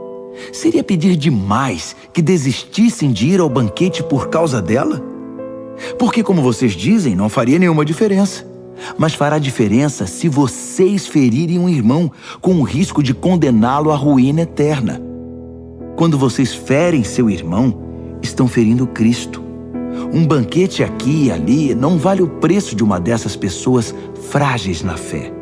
Seria pedir demais que desistissem de ir ao banquete por causa dela? Porque, como vocês dizem, não faria nenhuma diferença. Mas fará diferença se vocês ferirem um irmão, com o risco de condená-lo à ruína eterna. Quando vocês ferem seu irmão, estão ferindo Cristo. Um banquete aqui e ali não vale o preço de uma dessas pessoas frágeis na fé.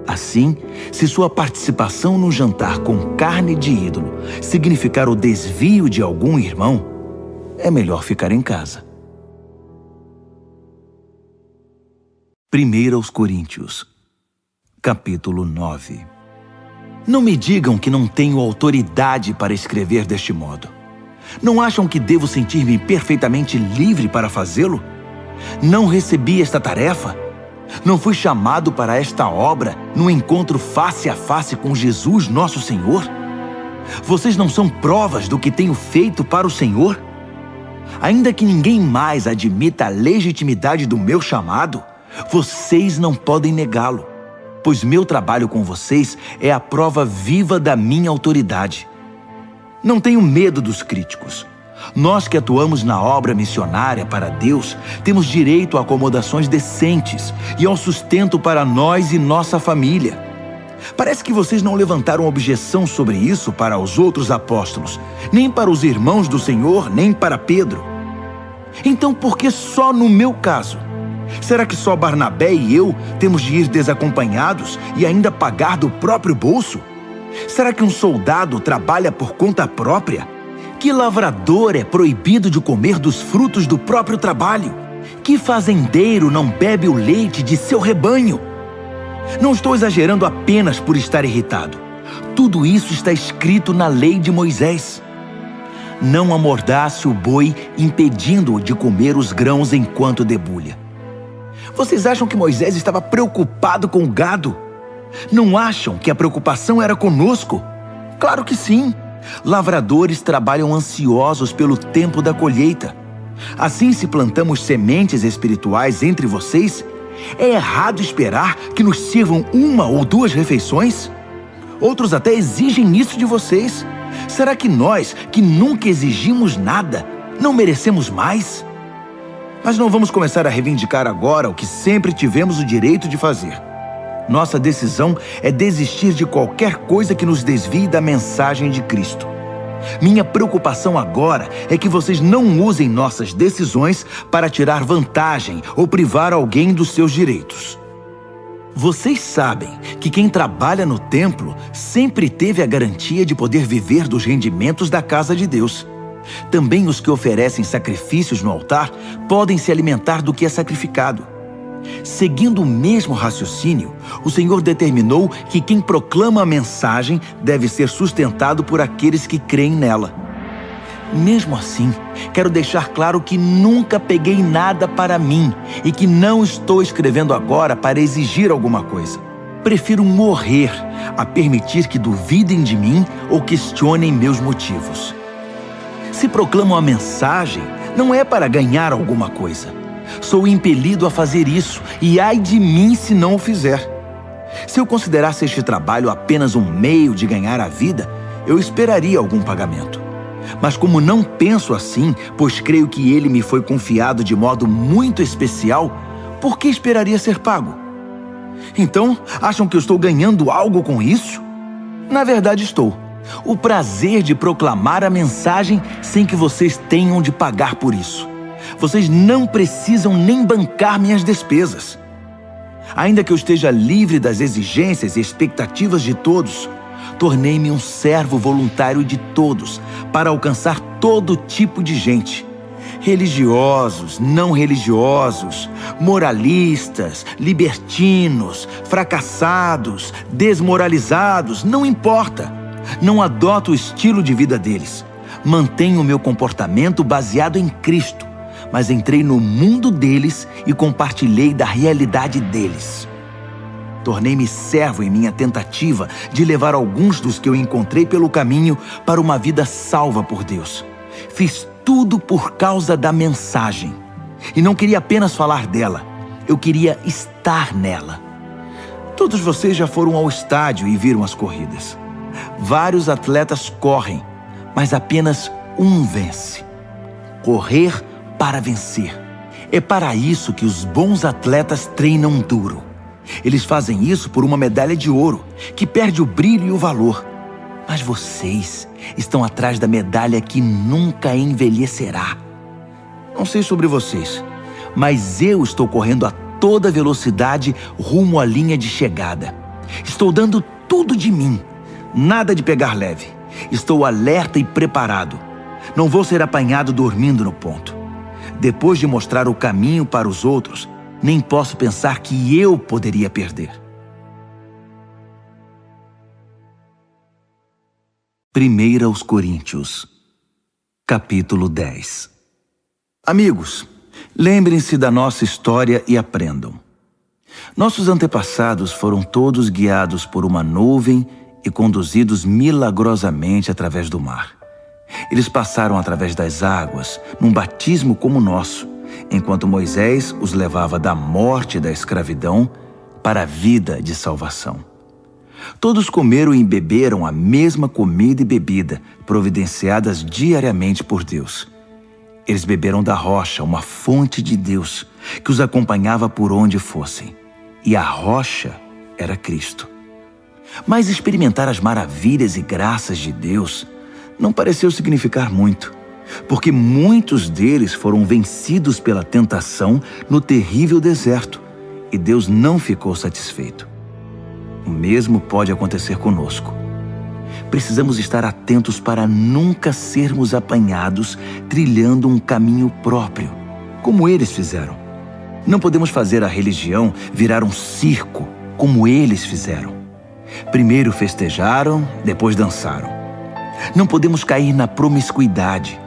Assim, se sua participação no jantar com carne de ídolo significar o desvio de algum irmão, é melhor ficar em casa. 1 Coríntios, capítulo 9. Não me digam que não tenho autoridade para escrever deste modo. Não acham que devo sentir-me perfeitamente livre para fazê-lo? Não recebi esta tarefa? Não fui chamado para esta obra no encontro face a face com Jesus, nosso Senhor? Vocês não são provas do que tenho feito para o Senhor? Ainda que ninguém mais admita a legitimidade do meu chamado, vocês não podem negá-lo, pois meu trabalho com vocês é a prova viva da minha autoridade. Não tenho medo dos críticos. Nós que atuamos na obra missionária para Deus, temos direito a acomodações decentes e ao sustento para nós e nossa família. Parece que vocês não levantaram objeção sobre isso para os outros apóstolos, nem para os irmãos do Senhor, nem para Pedro. Então, por que só no meu caso? Será que só Barnabé e eu temos de ir desacompanhados e ainda pagar do próprio bolso? Será que um soldado trabalha por conta própria? Que lavrador é proibido de comer dos frutos do próprio trabalho? Que fazendeiro não bebe o leite de seu rebanho? Não estou exagerando apenas por estar irritado. Tudo isso está escrito na lei de Moisés. Não amordace o boi, impedindo-o de comer os grãos enquanto debulha. Vocês acham que Moisés estava preocupado com o gado? Não acham que a preocupação era conosco? Claro que sim. Lavradores trabalham ansiosos pelo tempo da colheita. Assim, se plantamos sementes espirituais entre vocês, é errado esperar que nos sirvam 1 ou 2 refeições? Outros até exigem isso de vocês. Será que nós, que nunca exigimos nada, não merecemos mais? Mas não vamos começar a reivindicar agora o que sempre tivemos o direito de fazer. Nossa decisão é desistir de qualquer coisa que nos desvie da mensagem de Cristo. Minha preocupação agora é que vocês não usem nossas decisões para tirar vantagem ou privar alguém dos seus direitos. Vocês sabem que quem trabalha no templo sempre teve a garantia de poder viver dos rendimentos da casa de Deus. Também os que oferecem sacrifícios no altar podem se alimentar do que é sacrificado. Seguindo o mesmo raciocínio, o Senhor determinou que quem proclama a mensagem deve ser sustentado por aqueles que creem nela. Mesmo assim, quero deixar claro que nunca peguei nada para mim e que não estou escrevendo agora para exigir alguma coisa. Prefiro morrer a permitir que duvidem de mim ou questionem meus motivos. Se proclamo a mensagem, não é para ganhar alguma coisa. Sou impelido a fazer isso, e ai de mim se não o fizer. Se eu considerasse este trabalho apenas um meio de ganhar a vida, eu esperaria algum pagamento. Mas como não penso assim, pois creio que ele me foi confiado de modo muito especial, por que esperaria ser pago? Então, acham que eu estou ganhando algo com isso? Na verdade, estou. O prazer de proclamar a mensagem sem que vocês tenham de pagar por isso. Vocês não precisam nem bancar minhas despesas. Ainda que eu esteja livre das exigências e expectativas de todos, tornei-me um servo voluntário de todos para alcançar todo tipo de gente. Religiosos, não religiosos, moralistas, libertinos, fracassados, desmoralizados, não importa. Não adoto o estilo de vida deles. Mantenho o meu comportamento baseado em Cristo. Mas entrei no mundo deles e compartilhei da realidade deles. Tornei-me servo em minha tentativa de levar alguns dos que eu encontrei pelo caminho para uma vida salva por Deus. Fiz tudo por causa da mensagem. E não queria apenas falar dela, eu queria estar nela. Todos vocês já foram ao estádio e viram as corridas. Vários atletas correm, mas apenas um vence. Correr para vencer. É para isso que os bons atletas treinam duro. Eles fazem isso por uma medalha de ouro, que perde o brilho e o valor. Mas vocês estão atrás da medalha que nunca envelhecerá. Não sei sobre vocês, mas eu estou correndo a toda velocidade rumo à linha de chegada. Estou dando tudo de mim. Nada de pegar leve. Estou alerta e preparado. Não vou ser apanhado dormindo no ponto. Depois de mostrar o caminho para os outros, nem posso pensar que eu poderia perder. 1 Coríntios, capítulo 10. Amigos, lembrem-se da nossa história e aprendam. Nossos antepassados foram todos guiados por uma nuvem e conduzidos milagrosamente através do mar. Eles passaram através das águas, num batismo como o nosso, enquanto Moisés os levava da morte e da escravidão para a vida de salvação. Todos comeram e beberam a mesma comida e bebida, providenciadas diariamente por Deus. Eles beberam da rocha, uma fonte de Deus, que os acompanhava por onde fossem. E a rocha era Cristo. Mas experimentar as maravilhas e graças de Deus não pareceu significar muito, porque muitos deles foram vencidos pela tentação no terrível deserto, e Deus não ficou satisfeito. O mesmo pode acontecer conosco. Precisamos estar atentos para nunca sermos apanhados trilhando um caminho próprio, como eles fizeram. Não podemos fazer a religião virar um circo, como eles fizeram. Primeiro festejaram, depois dançaram. Não podemos cair na promiscuidade.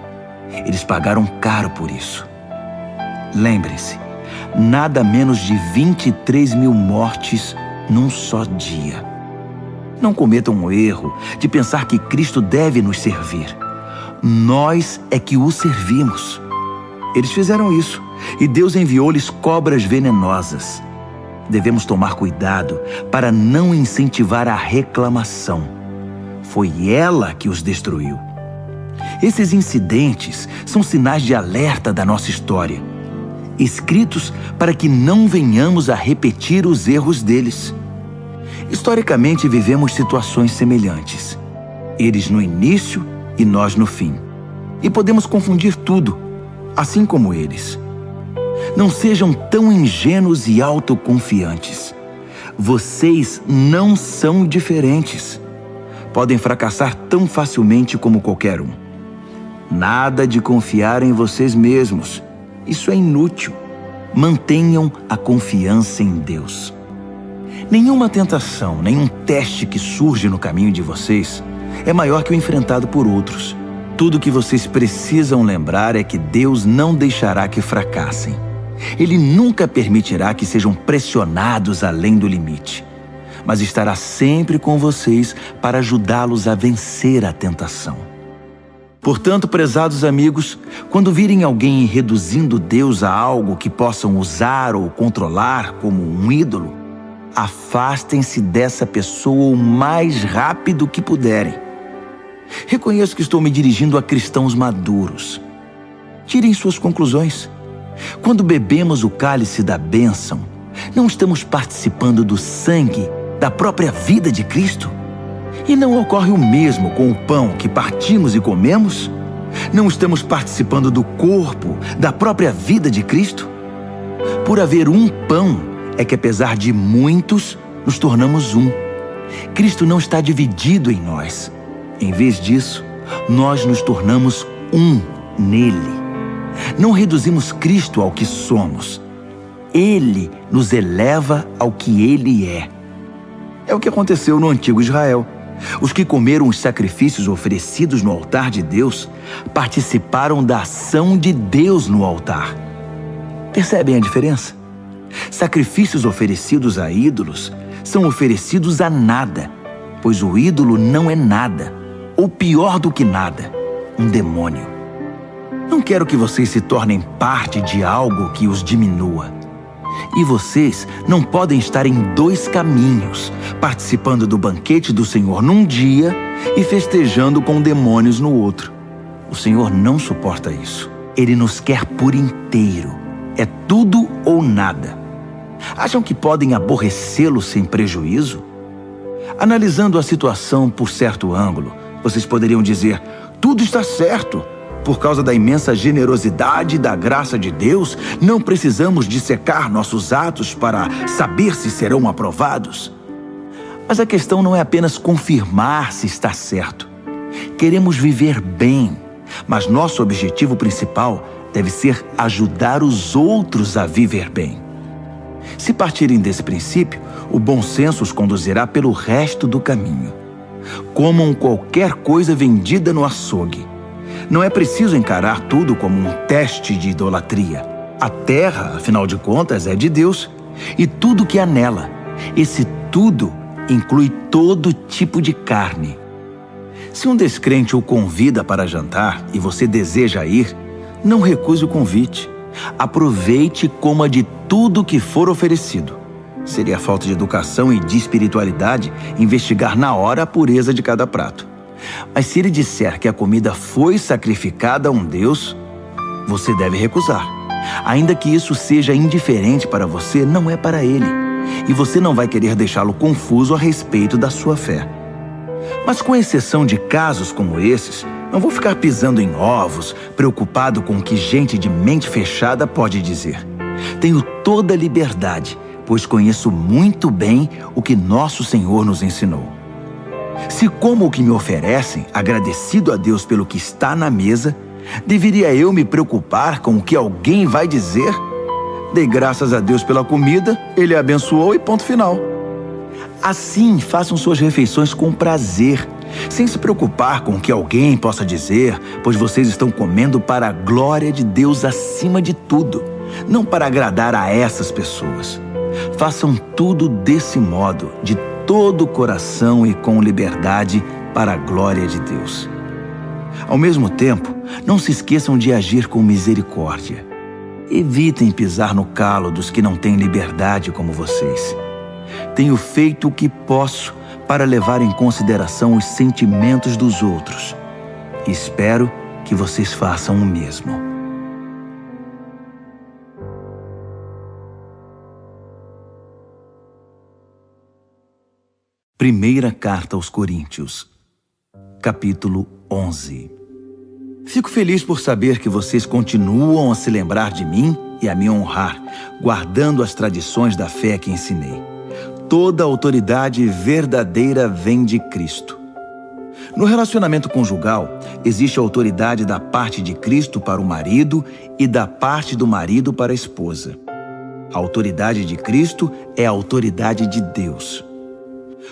Eles pagaram caro por isso. Lembrem-se, nada menos de 23 mil mortes num só dia. Não cometam o erro de pensar que Cristo deve nos servir. Nós é que o servimos. Eles fizeram isso e Deus enviou-lhes cobras venenosas. Devemos tomar cuidado para não incentivar a reclamação. Foi ela que os destruiu. Esses incidentes são sinais de alerta da nossa história, escritos para que não venhamos a repetir os erros deles. Historicamente, vivemos situações semelhantes. Eles no início e nós no fim. E podemos confundir tudo, assim como eles. Não sejam tão ingênuos e autoconfiantes. Vocês não são diferentes. Podem fracassar tão facilmente como qualquer um. Nada de confiar em vocês mesmos. Isso é inútil. Mantenham a confiança em Deus. Nenhuma tentação, nenhum teste que surge no caminho de vocês é maior que o enfrentado por outros. Tudo o que vocês precisam lembrar é que Deus não deixará que fracassem. Ele nunca permitirá que sejam pressionados além do limite, mas estará sempre com vocês para ajudá-los a vencer a tentação. Portanto, prezados amigos, quando virem alguém reduzindo Deus a algo que possam usar ou controlar como um ídolo, afastem-se dessa pessoa o mais rápido que puderem. Reconheço que estou me dirigindo a cristãos maduros. Tirem suas conclusões. Quando bebemos o cálice da bênção, não estamos participando do sangue da própria vida de Cristo? E não ocorre o mesmo com o pão que partimos e comemos? Não estamos participando do corpo da própria vida de Cristo? Por haver um pão, é que apesar de muitos, nos tornamos um. Cristo não está dividido em nós. Em vez disso, nós nos tornamos um nele. Não reduzimos Cristo ao que somos. Ele nos eleva ao que Ele é. É o que aconteceu no antigo Israel. Os que comeram os sacrifícios oferecidos no altar de Deus participaram da ação de Deus no altar. Percebem a diferença? Sacrifícios oferecidos a ídolos são oferecidos a nada, pois o ídolo não é nada, ou pior do que nada, um demônio. Não quero que vocês se tornem parte de algo que os diminua. E vocês não podem estar em dois caminhos, participando do banquete do Senhor num dia e festejando com demônios no outro. O Senhor não suporta isso. Ele nos quer por inteiro. É tudo ou nada. Acham que podem aborrecê-lo sem prejuízo? Analisando a situação por certo ângulo, vocês poderiam dizer: tudo está certo. Por causa da imensa generosidade e da graça de Deus, não precisamos dissecar nossos atos para saber se serão aprovados. Mas a questão não é apenas confirmar se está certo. Queremos viver bem, mas nosso objetivo principal deve ser ajudar os outros a viver bem. Se partirem desse princípio, o bom senso os conduzirá pelo resto do caminho. Comam qualquer coisa vendida no açougue. Não é preciso encarar tudo como um teste de idolatria. A terra, afinal de contas, é de Deus, e tudo que há nela. Esse tudo inclui todo tipo de carne. Se um descrente o convida para jantar e você deseja ir, não recuse o convite. Aproveite e coma de tudo que for oferecido. Seria falta de educação e de espiritualidade investigar na hora a pureza de cada prato. Mas se ele disser que a comida foi sacrificada a um Deus, você deve recusar. Ainda que isso seja indiferente para você, não é para ele. E você não vai querer deixá-lo confuso a respeito da sua fé. Mas com exceção de casos como esses, não vou ficar pisando em ovos, preocupado com o que gente de mente fechada pode dizer. Tenho toda a liberdade, pois conheço muito bem o que nosso Senhor nos ensinou. Se como o que me oferecem, agradecido a Deus pelo que está na mesa, deveria eu me preocupar com o que alguém vai dizer? Dei graças a Deus pela comida, Ele a abençoou e ponto final. Assim, façam suas refeições com prazer, sem se preocupar com o que alguém possa dizer, pois vocês estão comendo para a glória de Deus acima de tudo, não para agradar a essas pessoas. Façam tudo desse modo, de todo o coração e com liberdade, para a glória de Deus. Ao mesmo tempo, não se esqueçam de agir com misericórdia. Evitem pisar no calo dos que não têm liberdade como vocês. Tenho feito o que posso para levar em consideração os sentimentos dos outros. Espero que vocês façam o mesmo. Primeira Carta aos Coríntios, capítulo 11. Fico feliz por saber que vocês continuam a se lembrar de mim e a me honrar, guardando as tradições da fé que ensinei. Toda autoridade verdadeira vem de Cristo. No relacionamento conjugal, existe a autoridade da parte de Cristo para o marido e da parte do marido para a esposa. A autoridade de Cristo é a autoridade de Deus.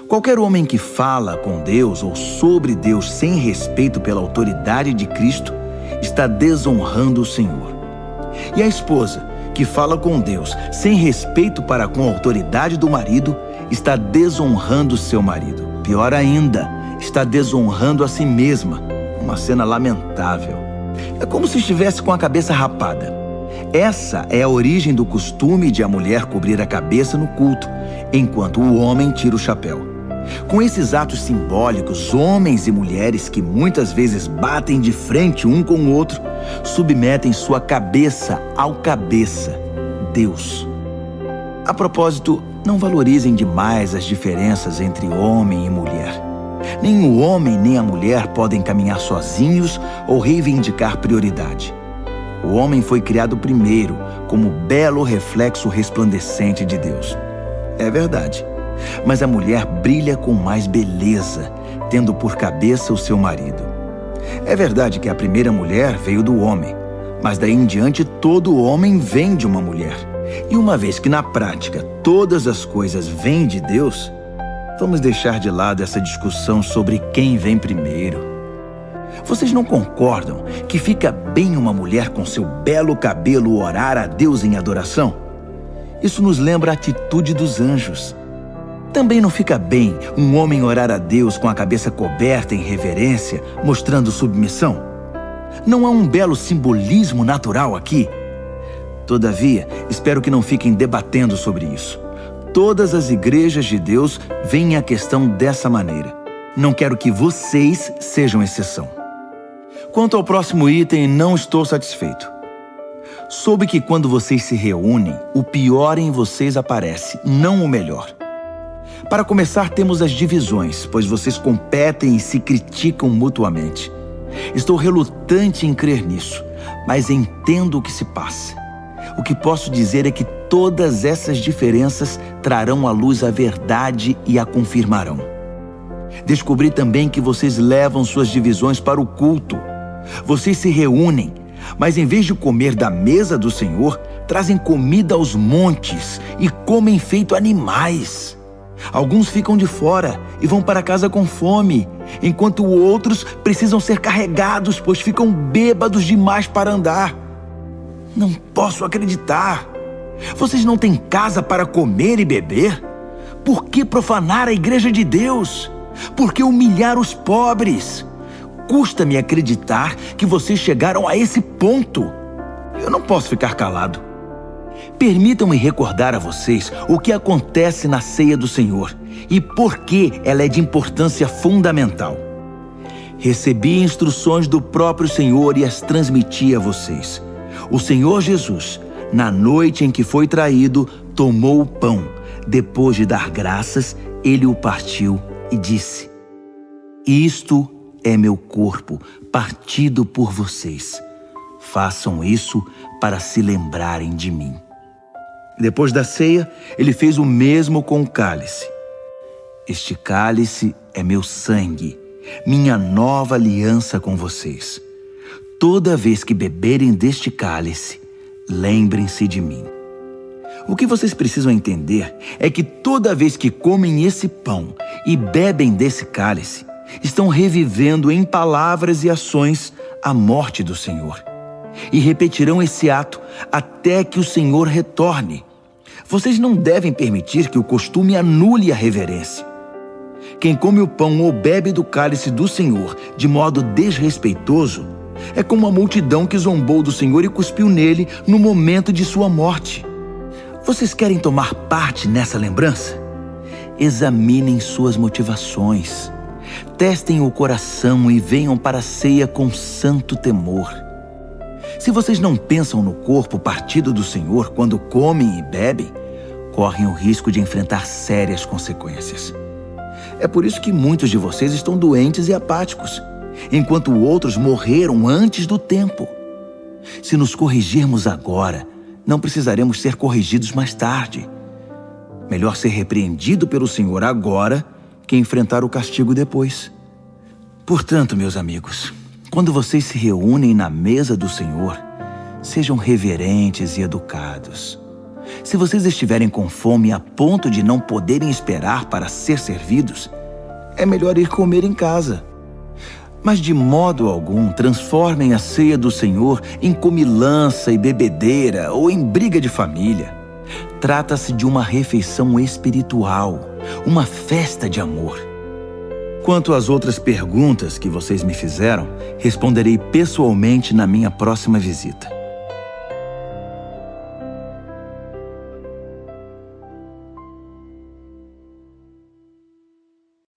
Qualquer homem que fala com Deus ou sobre Deus sem respeito pela autoridade de Cristo está desonrando o Senhor. E a esposa que fala com Deus sem respeito para com a autoridade do marido está desonrando seu marido. Pior ainda, está desonrando a si mesma. Uma cena lamentável. É como se estivesse com a cabeça rapada. Essa é a origem do costume de a mulher cobrir a cabeça no culto, enquanto o homem tira o chapéu. Com esses atos simbólicos, homens e mulheres que muitas vezes batem de frente um com o outro, submetem sua cabeça ao cabeça, Deus. A propósito, não valorizem demais as diferenças entre homem e mulher. Nem o homem nem a mulher podem caminhar sozinhos ou reivindicar prioridade. O homem foi criado primeiro, como belo reflexo resplandecente de Deus. É verdade. Mas a mulher brilha com mais beleza, tendo por cabeça o seu marido. É verdade que a primeira mulher veio do homem, mas daí em diante todo homem vem de uma mulher. E uma vez que na prática todas as coisas vêm de Deus, vamos deixar de lado essa discussão sobre quem vem primeiro. Vocês não concordam que fica bem uma mulher com seu belo cabelo orar a Deus em adoração? Isso nos lembra a atitude dos anjos. Também não fica bem um homem orar a Deus com a cabeça coberta em reverência, mostrando submissão? Não há um belo simbolismo natural aqui? Todavia, espero que não fiquem debatendo sobre isso. Todas as igrejas de Deus veem a questão dessa maneira. Não quero que vocês sejam exceção. Quanto ao próximo item, não estou satisfeito. Soube que quando vocês se reúnem, o pior em vocês aparece, não o melhor. Para começar, temos as divisões, pois vocês competem e se criticam mutuamente. Estou relutante em crer nisso, mas entendo o que se passa. O que posso dizer é que todas essas diferenças trarão à luz a verdade e a confirmarão. Descobri também que vocês levam suas divisões para o culto. Vocês se reúnem, mas em vez de comer da mesa do Senhor, trazem comida aos montes e comem feito animais. Alguns ficam de fora e vão para casa com fome, enquanto outros precisam ser carregados, pois ficam bêbados demais para andar. Não posso acreditar. Vocês não têm casa para comer e beber? Por que profanar a igreja de Deus? Por que humilhar os pobres? Custa-me acreditar que vocês chegaram a esse ponto. Eu não posso ficar calado. Permitam-me recordar a vocês o que acontece na ceia do Senhor e por que ela é de importância fundamental. Recebi instruções do próprio Senhor e as transmiti a vocês. O Senhor Jesus, na noite em que foi traído, tomou o pão. Depois de dar graças, ele o partiu e disse: "Isto é meu corpo, partido por vocês. Façam isso para se lembrarem de mim." Depois da ceia, ele fez o mesmo com o cálice. "Este cálice é meu sangue, minha nova aliança com vocês. Toda vez que beberem deste cálice, lembrem-se de mim." O que vocês precisam entender é que toda vez que comem esse pão e bebem desse cálice, estão revivendo em palavras e ações a morte do Senhor. E repetirão esse ato até que o Senhor retorne. Vocês não devem permitir que o costume anule a reverência. Quem come o pão ou bebe do cálice do Senhor de modo desrespeitoso é como a multidão que zombou do Senhor e cuspiu nele no momento de sua morte. Vocês querem tomar parte nessa lembrança? Examinem suas motivações. Testem o coração e venham para a ceia com santo temor. Se vocês não pensam no corpo partido do Senhor quando comem e bebem, correm o risco de enfrentar sérias consequências. É por isso que muitos de vocês estão doentes e apáticos, enquanto outros morreram antes do tempo. Se nos corrigirmos agora, não precisaremos ser corrigidos mais tarde. Melhor ser repreendido pelo Senhor agora que enfrentar o castigo depois. Portanto, meus amigos, quando vocês se reúnem na mesa do Senhor, sejam reverentes e educados. Se vocês estiverem com fome a ponto de não poderem esperar para ser servidos, é melhor ir comer em casa. Mas de modo algum transformem a ceia do Senhor em comilança e bebedeira ou em briga de família. Trata-se de uma refeição espiritual, uma festa de amor. Quanto às outras perguntas que vocês me fizeram, responderei pessoalmente na minha próxima visita.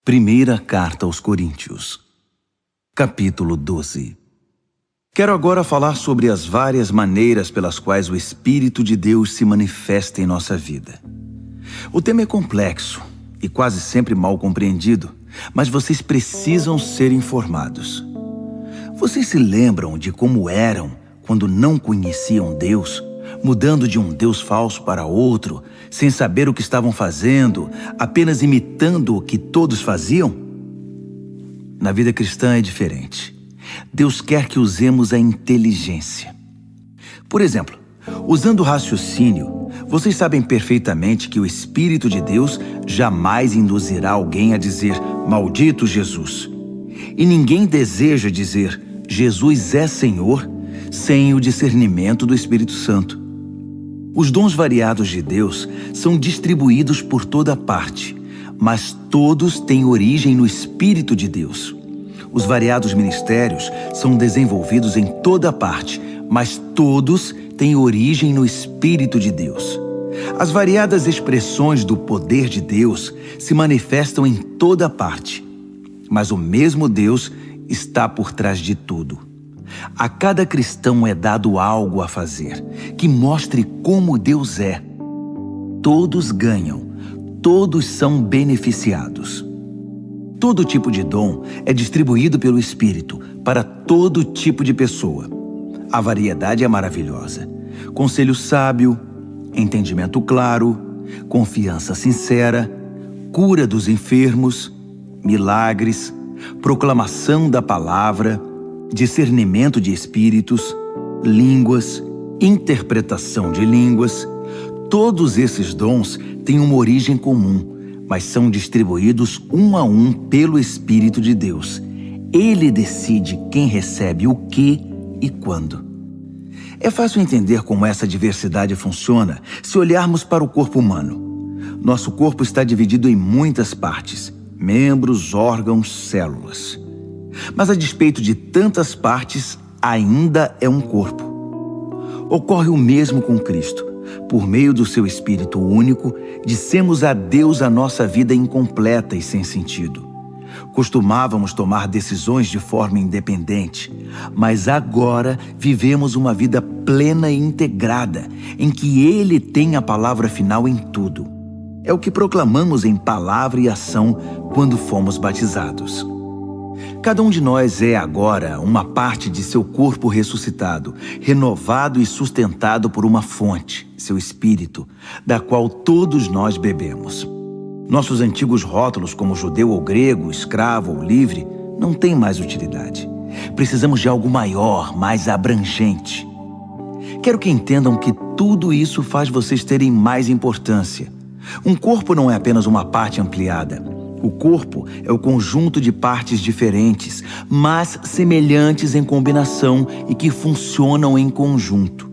Primeira Carta aos Coríntios, capítulo 12. Quero agora falar sobre as várias maneiras pelas quais o Espírito de Deus se manifesta em nossa vida. O tema é complexo e quase sempre mal compreendido, mas vocês precisam ser informados. Vocês se lembram de como eram quando não conheciam Deus, mudando de um Deus falso para outro, sem saber o que estavam fazendo, apenas imitando o que todos faziam? Na vida cristã é diferente. Deus quer que usemos a inteligência. Por exemplo, usando o raciocínio, vocês sabem perfeitamente que o Espírito de Deus jamais induzirá alguém a dizer "Maldito Jesus". E ninguém deseja dizer "Jesus é Senhor" sem o discernimento do Espírito Santo. Os dons variados de Deus são distribuídos por toda parte, mas todos têm origem no Espírito de Deus. Os variados ministérios são desenvolvidos em toda parte, mas todos têm origem no Espírito de Deus. As variadas expressões do poder de Deus se manifestam em toda parte, mas o mesmo Deus está por trás de tudo. A cada cristão é dado algo a fazer, que mostre como Deus é. Todos ganham, todos são beneficiados. Todo tipo de dom é distribuído pelo Espírito para todo tipo de pessoa. A variedade é maravilhosa. Conselho sábio, entendimento claro, confiança sincera, cura dos enfermos, milagres, proclamação da palavra, discernimento de espíritos, línguas, interpretação de línguas. Todos esses dons têm uma origem comum, mas são distribuídos um a um pelo Espírito de Deus. Ele decide quem recebe o que e quando. É fácil entender como essa diversidade funciona se olharmos para o corpo humano. Nosso corpo está dividido em muitas partes, membros, órgãos, células. Mas a despeito de tantas partes, ainda é um corpo. Ocorre o mesmo com Cristo. Por meio do seu Espírito único, dissemos a Deus a nossa vida incompleta e sem sentido. Costumávamos tomar decisões de forma independente, mas agora vivemos uma vida plena e integrada, em que Ele tem a palavra final em tudo. É o que proclamamos em palavra e ação quando fomos batizados. Cada um de nós é agora uma parte de seu corpo ressuscitado, renovado e sustentado por uma fonte, seu Espírito, da qual todos nós bebemos. Nossos antigos rótulos como judeu ou grego, escravo ou livre, não têm mais utilidade. Precisamos de algo maior, mais abrangente. Quero que entendam que tudo isso faz vocês terem mais importância. Um corpo não é apenas uma parte ampliada. O corpo é o conjunto de partes diferentes, mas semelhantes em combinação e que funcionam em conjunto.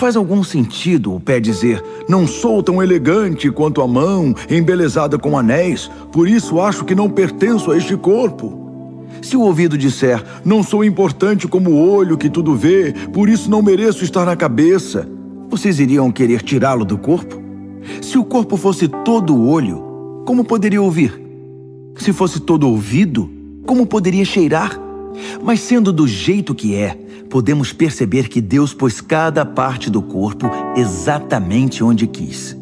Faz algum sentido o pé dizer: não sou tão elegante quanto a mão, embelezada com anéis, por isso acho que não pertenço a este corpo? Se o ouvido disser: não sou importante como o olho que tudo vê, por isso não mereço estar na cabeça, vocês iriam querer tirá-lo do corpo? Se o corpo fosse todo olho, como poderia ouvir? Se fosse todo ouvido, como poderia cheirar? Mas sendo do jeito que é, podemos perceber que Deus pôs cada parte do corpo exatamente onde quis.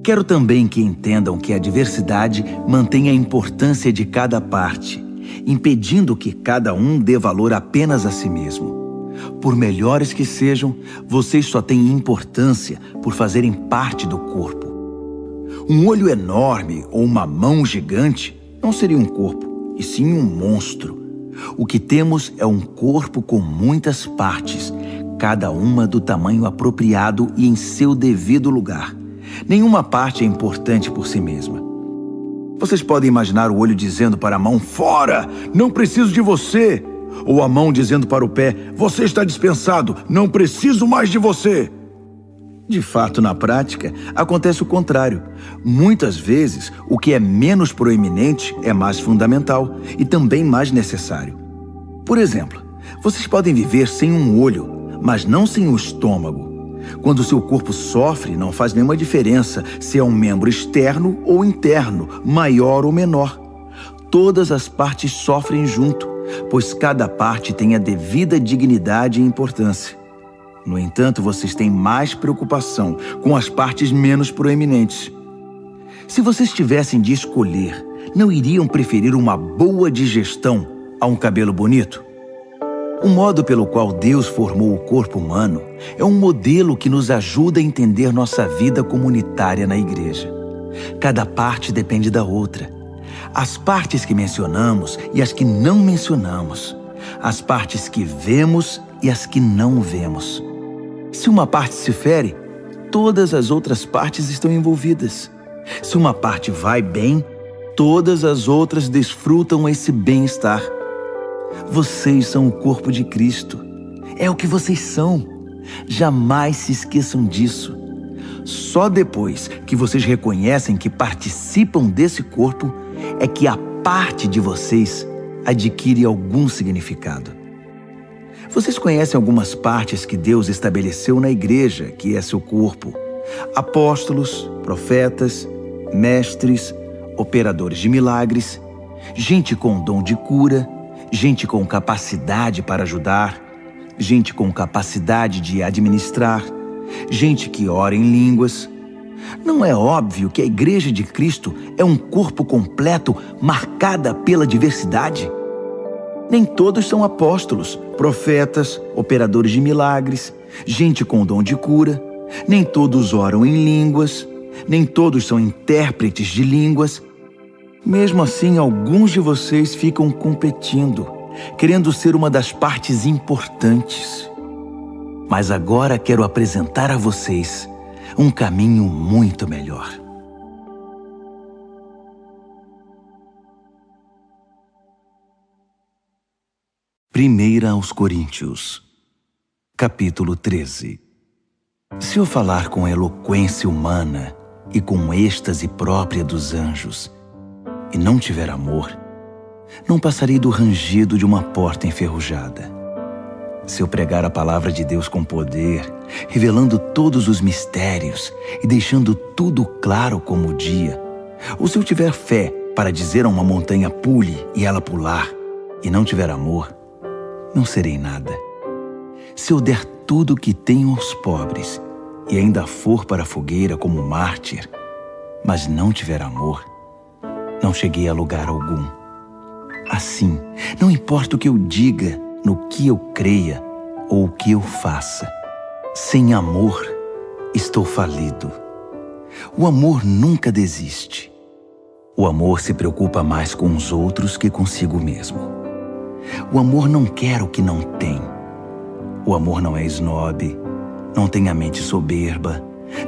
Quero também que entendam que a diversidade mantém a importância de cada parte, impedindo que cada um dê valor apenas a si mesmo. Por melhores que sejam, vocês só têm importância por fazerem parte do corpo. Um olho enorme ou uma mão gigante não seria um corpo, e sim um monstro. O que temos é um corpo com muitas partes, cada uma do tamanho apropriado e em seu devido lugar. Nenhuma parte é importante por si mesma. Vocês podem imaginar o olho dizendo para a mão: fora, não preciso de você. Ou a mão dizendo para o pé: você está dispensado, não preciso mais de você. De fato, na prática, acontece o contrário. Muitas vezes, o que é menos proeminente é mais fundamental e também mais necessário. Por exemplo, vocês podem viver sem um olho, mas não sem o estômago. Quando seu corpo sofre, não faz nenhuma diferença se é um membro externo ou interno, maior ou menor. Todas as partes sofrem junto, pois cada parte tem a devida dignidade e importância. No entanto, vocês têm mais preocupação com as partes menos proeminentes. Se vocês tivessem de escolher, não iriam preferir uma boa digestão a um cabelo bonito? O modo pelo qual Deus formou o corpo humano é um modelo que nos ajuda a entender nossa vida comunitária na igreja. Cada parte depende da outra. As partes que mencionamos e as que não mencionamos. As partes que vemos e as que não vemos. Se uma parte se fere, todas as outras partes estão envolvidas. Se uma parte vai bem, todas as outras desfrutam esse bem-estar. Vocês são o corpo de Cristo. É o que vocês são. Jamais se esqueçam disso. Só depois que vocês reconhecem que participam desse corpo, é que a parte de vocês adquire algum significado. Vocês conhecem algumas partes que Deus estabeleceu na igreja, que é seu corpo: apóstolos, profetas, mestres, operadores de milagres, gente com dom de cura, gente com capacidade para ajudar, gente com capacidade de administrar, gente que ora em línguas. Não é óbvio que a Igreja de Cristo é um corpo completo marcada pela diversidade? Nem todos são apóstolos, profetas, operadores de milagres, gente com dom de cura. Nem todos oram em línguas. Nem todos são intérpretes de línguas. Mesmo assim, alguns de vocês ficam competindo, querendo ser uma das partes importantes. Mas agora quero apresentar a vocês um caminho muito melhor. 1 aos Coríntios, capítulo 13. Se eu falar com eloquência humana e com êxtase própria dos anjos, e não tiver amor, não passarei do rangido de uma porta enferrujada. Se eu pregar a palavra de Deus com poder, revelando todos os mistérios e deixando tudo claro como o dia, ou se eu tiver fé para dizer a uma montanha pule e ela pular, e não tiver amor, não serei nada. Se eu der tudo o que tenho aos pobres e ainda for para a fogueira como mártir, mas não tiver amor, não cheguei a lugar algum. Assim, não importa o que eu diga, no que eu creia ou o que eu faça, sem amor, estou falido. O amor nunca desiste. O amor se preocupa mais com os outros que consigo mesmo. O amor não quer o que não tem. O amor não é esnobe, não tem a mente soberba,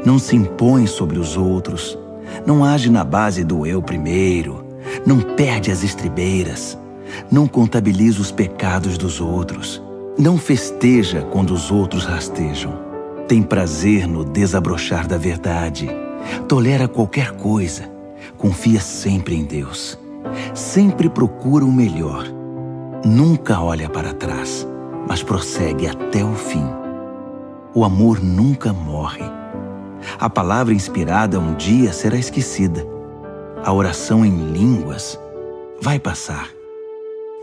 não se impõe sobre os outros, não age na base do eu primeiro, não perde as estribeiras, não contabiliza os pecados dos outros, não festeja quando os outros rastejam. Tem prazer no desabrochar da verdade. Tolera qualquer coisa. Confia sempre em Deus. Sempre procura o melhor. Nunca olha para trás, mas prossegue até o fim. O amor nunca morre. A palavra inspirada um dia será esquecida. A oração em línguas vai passar.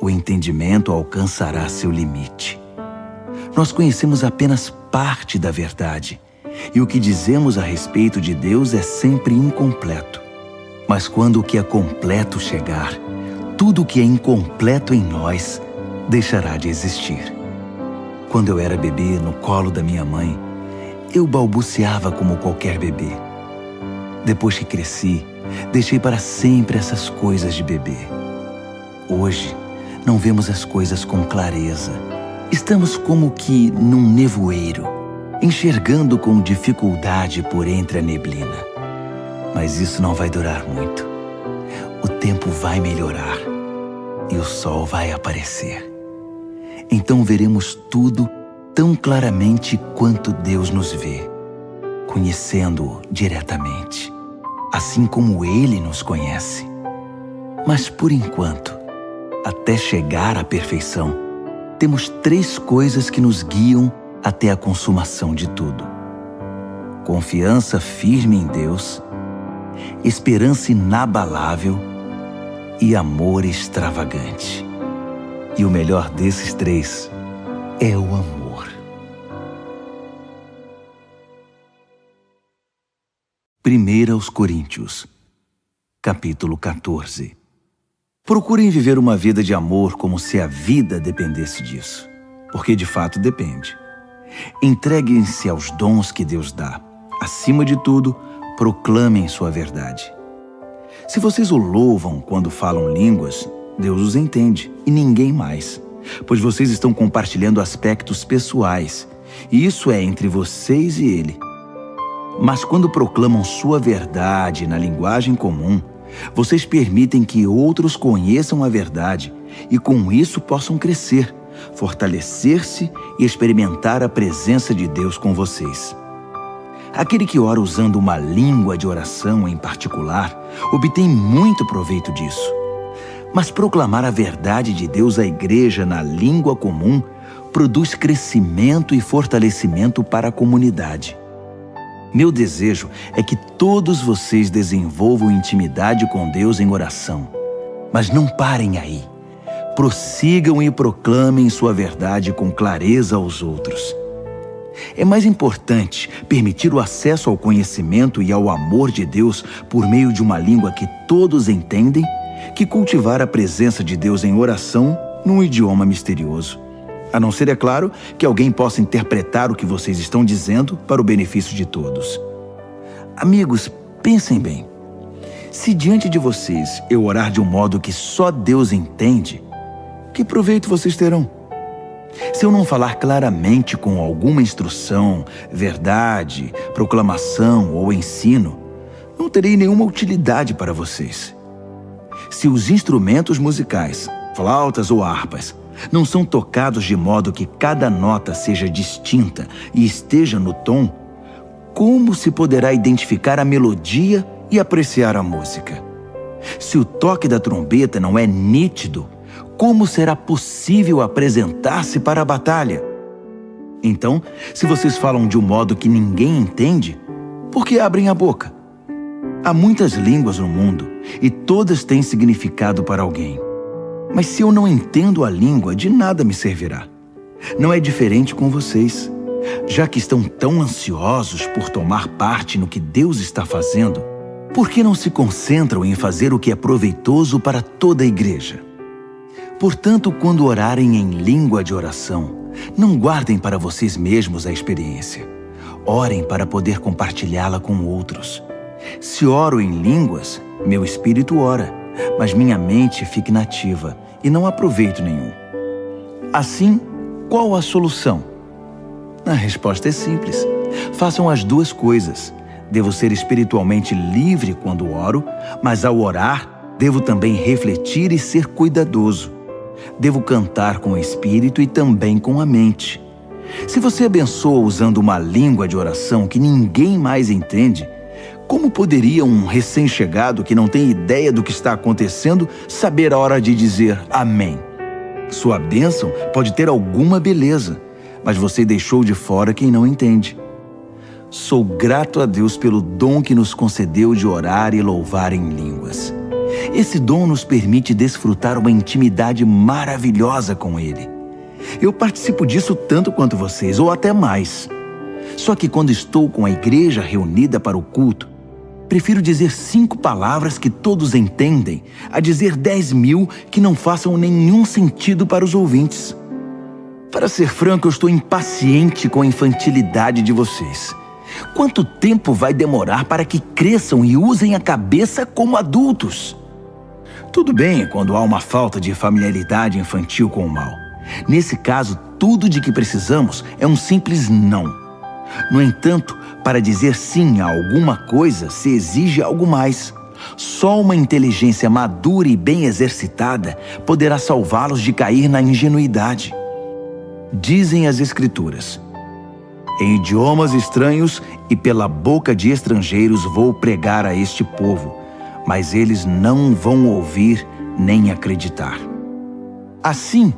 O entendimento alcançará seu limite. Nós conhecemos apenas parte da verdade, e o que dizemos a respeito de Deus é sempre incompleto. Mas quando o que é completo chegar, tudo o que é incompleto em nós deixará de existir. Quando eu era bebê no colo da minha mãe, eu balbuciava como qualquer bebê. Depois que cresci, deixei para sempre essas coisas de bebê. Hoje, não vemos as coisas com clareza. Estamos como que num nevoeiro, enxergando com dificuldade por entre a neblina. Mas isso não vai durar muito. O tempo vai melhorar e o sol vai aparecer. Então veremos tudo tão claramente quanto Deus nos vê, conhecendo-o diretamente, assim como Ele nos conhece. Mas por enquanto, até chegar à perfeição, temos 3 coisas que nos guiam até a consumação de tudo: confiança firme em Deus, esperança inabalável e amor extravagante. E o melhor desses 3 é o amor. 1 Coríntios, capítulo 14. Procurem viver uma vida de amor como se a vida dependesse disso, porque de fato depende. Entreguem-se aos dons que Deus dá. Acima de tudo, proclamem sua verdade. Se vocês o louvam quando falam línguas, Deus os entende e ninguém mais, pois vocês estão compartilhando aspectos pessoais, e isso é entre vocês e Ele. Mas quando proclamam sua verdade na linguagem comum, vocês permitem que outros conheçam a verdade e com isso possam crescer, fortalecer-se e experimentar a presença de Deus com vocês. Aquele que ora usando uma língua de oração em particular obtém muito proveito disso. Mas proclamar a verdade de Deus à igreja na língua comum produz crescimento e fortalecimento para a comunidade. Meu desejo é que todos vocês desenvolvam intimidade com Deus em oração. Mas não parem aí. Prossigam e proclamem sua verdade com clareza aos outros. É mais importante permitir o acesso ao conhecimento e ao amor de Deus por meio de uma língua que todos entendem que cultivar a presença de Deus em oração num idioma misterioso. A não ser, é claro, que alguém possa interpretar o que vocês estão dizendo para o benefício de todos. Amigos, pensem bem. Se diante de vocês eu orar de um modo que só Deus entende, que proveito vocês terão? Se eu não falar claramente com alguma instrução, verdade, proclamação ou ensino, não terei nenhuma utilidade para vocês. Se os instrumentos musicais, flautas ou harpas, não são tocados de modo que cada nota seja distinta e esteja no tom, como se poderá identificar a melodia e apreciar a música? Se o toque da trombeta não é nítido, como será possível apresentar-se para a batalha? Então, se vocês falam de um modo que ninguém entende, por que abrem a boca? Há muitas línguas no mundo e todas têm significado para alguém. Mas se eu não entendo a língua, de nada me servirá. Não é diferente com vocês. Já que estão tão ansiosos por tomar parte no que Deus está fazendo, por que não se concentram em fazer o que é proveitoso para toda a igreja? Portanto, quando orarem em língua de oração, não guardem para vocês mesmos a experiência. Orem para poder compartilhá-la com outros. Se oro em línguas, meu espírito ora, mas minha mente fica inativa e não há proveito nenhum. Assim, qual a solução? A resposta é simples. Façam as 2 coisas. Devo ser espiritualmente livre quando oro, mas ao orar, devo também refletir e ser cuidadoso. Devo cantar com o espírito e também com a mente. Se você abençoa usando uma língua de oração que ninguém mais entende, como poderia um recém-chegado que não tem ideia do que está acontecendo saber a hora de dizer amém? Sua bênção pode ter alguma beleza, mas você deixou de fora quem não entende. Sou grato a Deus pelo dom que nos concedeu de orar e louvar em línguas. Esse dom nos permite desfrutar uma intimidade maravilhosa com Ele. Eu participo disso tanto quanto vocês, ou até mais. Só que quando estou com a igreja reunida para o culto, prefiro dizer 5 palavras que todos entendem a dizer 10.000 que não façam nenhum sentido para os ouvintes. Para ser franco, eu estou impaciente com a infantilidade de vocês. Quanto tempo vai demorar para que cresçam e usem a cabeça como adultos? Tudo bem quando há uma falta de familiaridade infantil com o mal. Nesse caso, tudo de que precisamos é um simples não. No entanto, para dizer sim a alguma coisa, se exige algo mais. Só uma inteligência madura e bem exercitada poderá salvá-los de cair na ingenuidade. Dizem as Escrituras: em idiomas estranhos e pela boca de estrangeiros vou pregar a este povo, mas eles não vão ouvir nem acreditar. Assim,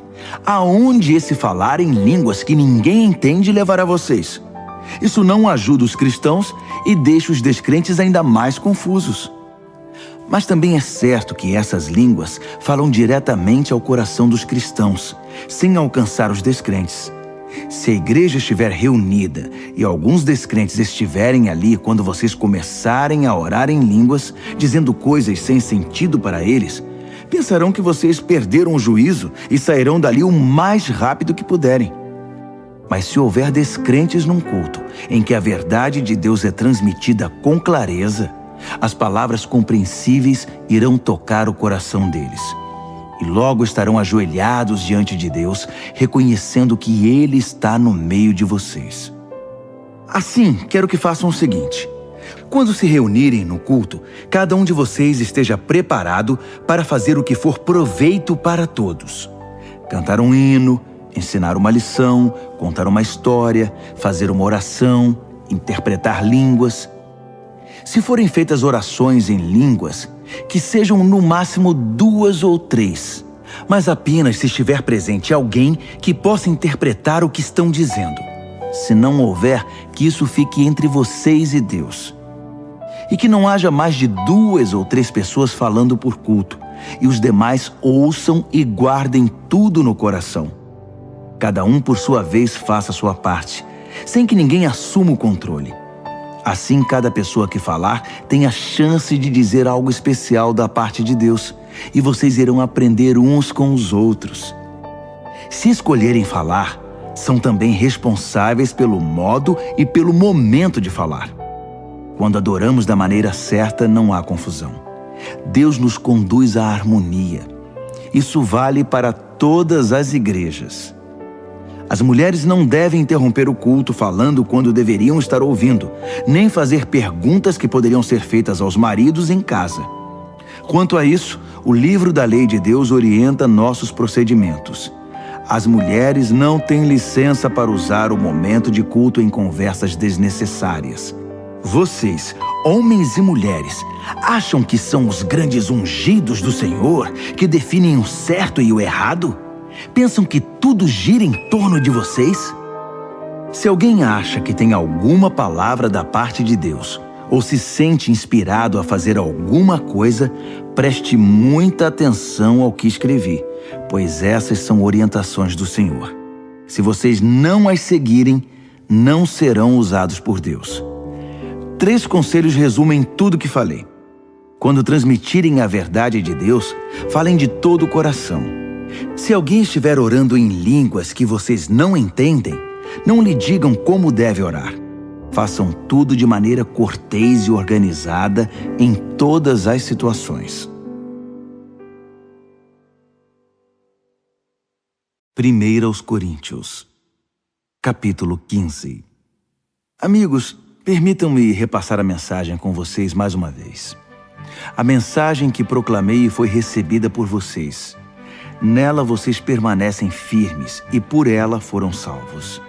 aonde esse falar em línguas que ninguém entende levará vocês? Isso não ajuda os cristãos e deixa os descrentes ainda mais confusos. Mas também é certo que essas línguas falam diretamente ao coração dos cristãos, sem alcançar os descrentes. Se a igreja estiver reunida e alguns descrentes estiverem ali quando vocês começarem a orar em línguas, dizendo coisas sem sentido para eles, pensarão que vocês perderam o juízo e sairão dali o mais rápido que puderem. Mas se houver descrentes num culto em que a verdade de Deus é transmitida com clareza, as palavras compreensíveis irão tocar o coração deles. E logo estarão ajoelhados diante de Deus, reconhecendo que Ele está no meio de vocês. Assim, quero que façam o seguinte: quando se reunirem no culto, cada um de vocês esteja preparado para fazer o que for proveito para todos. Cantar um hino, ensinar uma lição, contar uma história, fazer uma oração, interpretar línguas. Se forem feitas orações em línguas, que sejam no máximo 2 ou 3, mas apenas se estiver presente alguém que possa interpretar o que estão dizendo. Se não houver, que isso fique entre vocês e Deus. E que não haja mais de 2 ou 3 pessoas falando por culto, e os demais ouçam e guardem tudo no coração. Cada um por sua vez faça a sua parte, sem que ninguém assuma o controle. Assim, cada pessoa que falar tem a chance de dizer algo especial da parte de Deus, e vocês irão aprender uns com os outros. Se escolherem falar, são também responsáveis pelo modo e pelo momento de falar. Quando adoramos da maneira certa, não há confusão. Deus nos conduz à harmonia. Isso vale para todas as igrejas. As mulheres não devem interromper o culto falando quando deveriam estar ouvindo, nem fazer perguntas que poderiam ser feitas aos maridos em casa. Quanto a isso, o livro da lei de Deus orienta nossos procedimentos. As mulheres não têm licença para usar o momento de culto em conversas desnecessárias. Vocês, homens e mulheres, acham que são os grandes ungidos do Senhor que definem o certo e o errado? Pensam que tudo gira em torno de vocês? Se alguém acha que tem alguma palavra da parte de Deus, ou se sente inspirado a fazer alguma coisa, preste muita atenção ao que escrevi, pois essas são orientações do Senhor. Se vocês não as seguirem, não serão usados por Deus. 3 conselhos resumem tudo que falei. Quando transmitirem a verdade de Deus, falem de todo o coração. Se alguém estiver orando em línguas que vocês não entendem, não lhe digam como deve orar. Façam tudo de maneira cortês e organizada em todas as situações. 1 Coríntios, capítulo 15. Amigos, permitam-me repassar a mensagem com vocês mais uma vez. A mensagem que proclamei foi recebida por vocês. Nela vocês permanecem firmes e por ela foram salvos.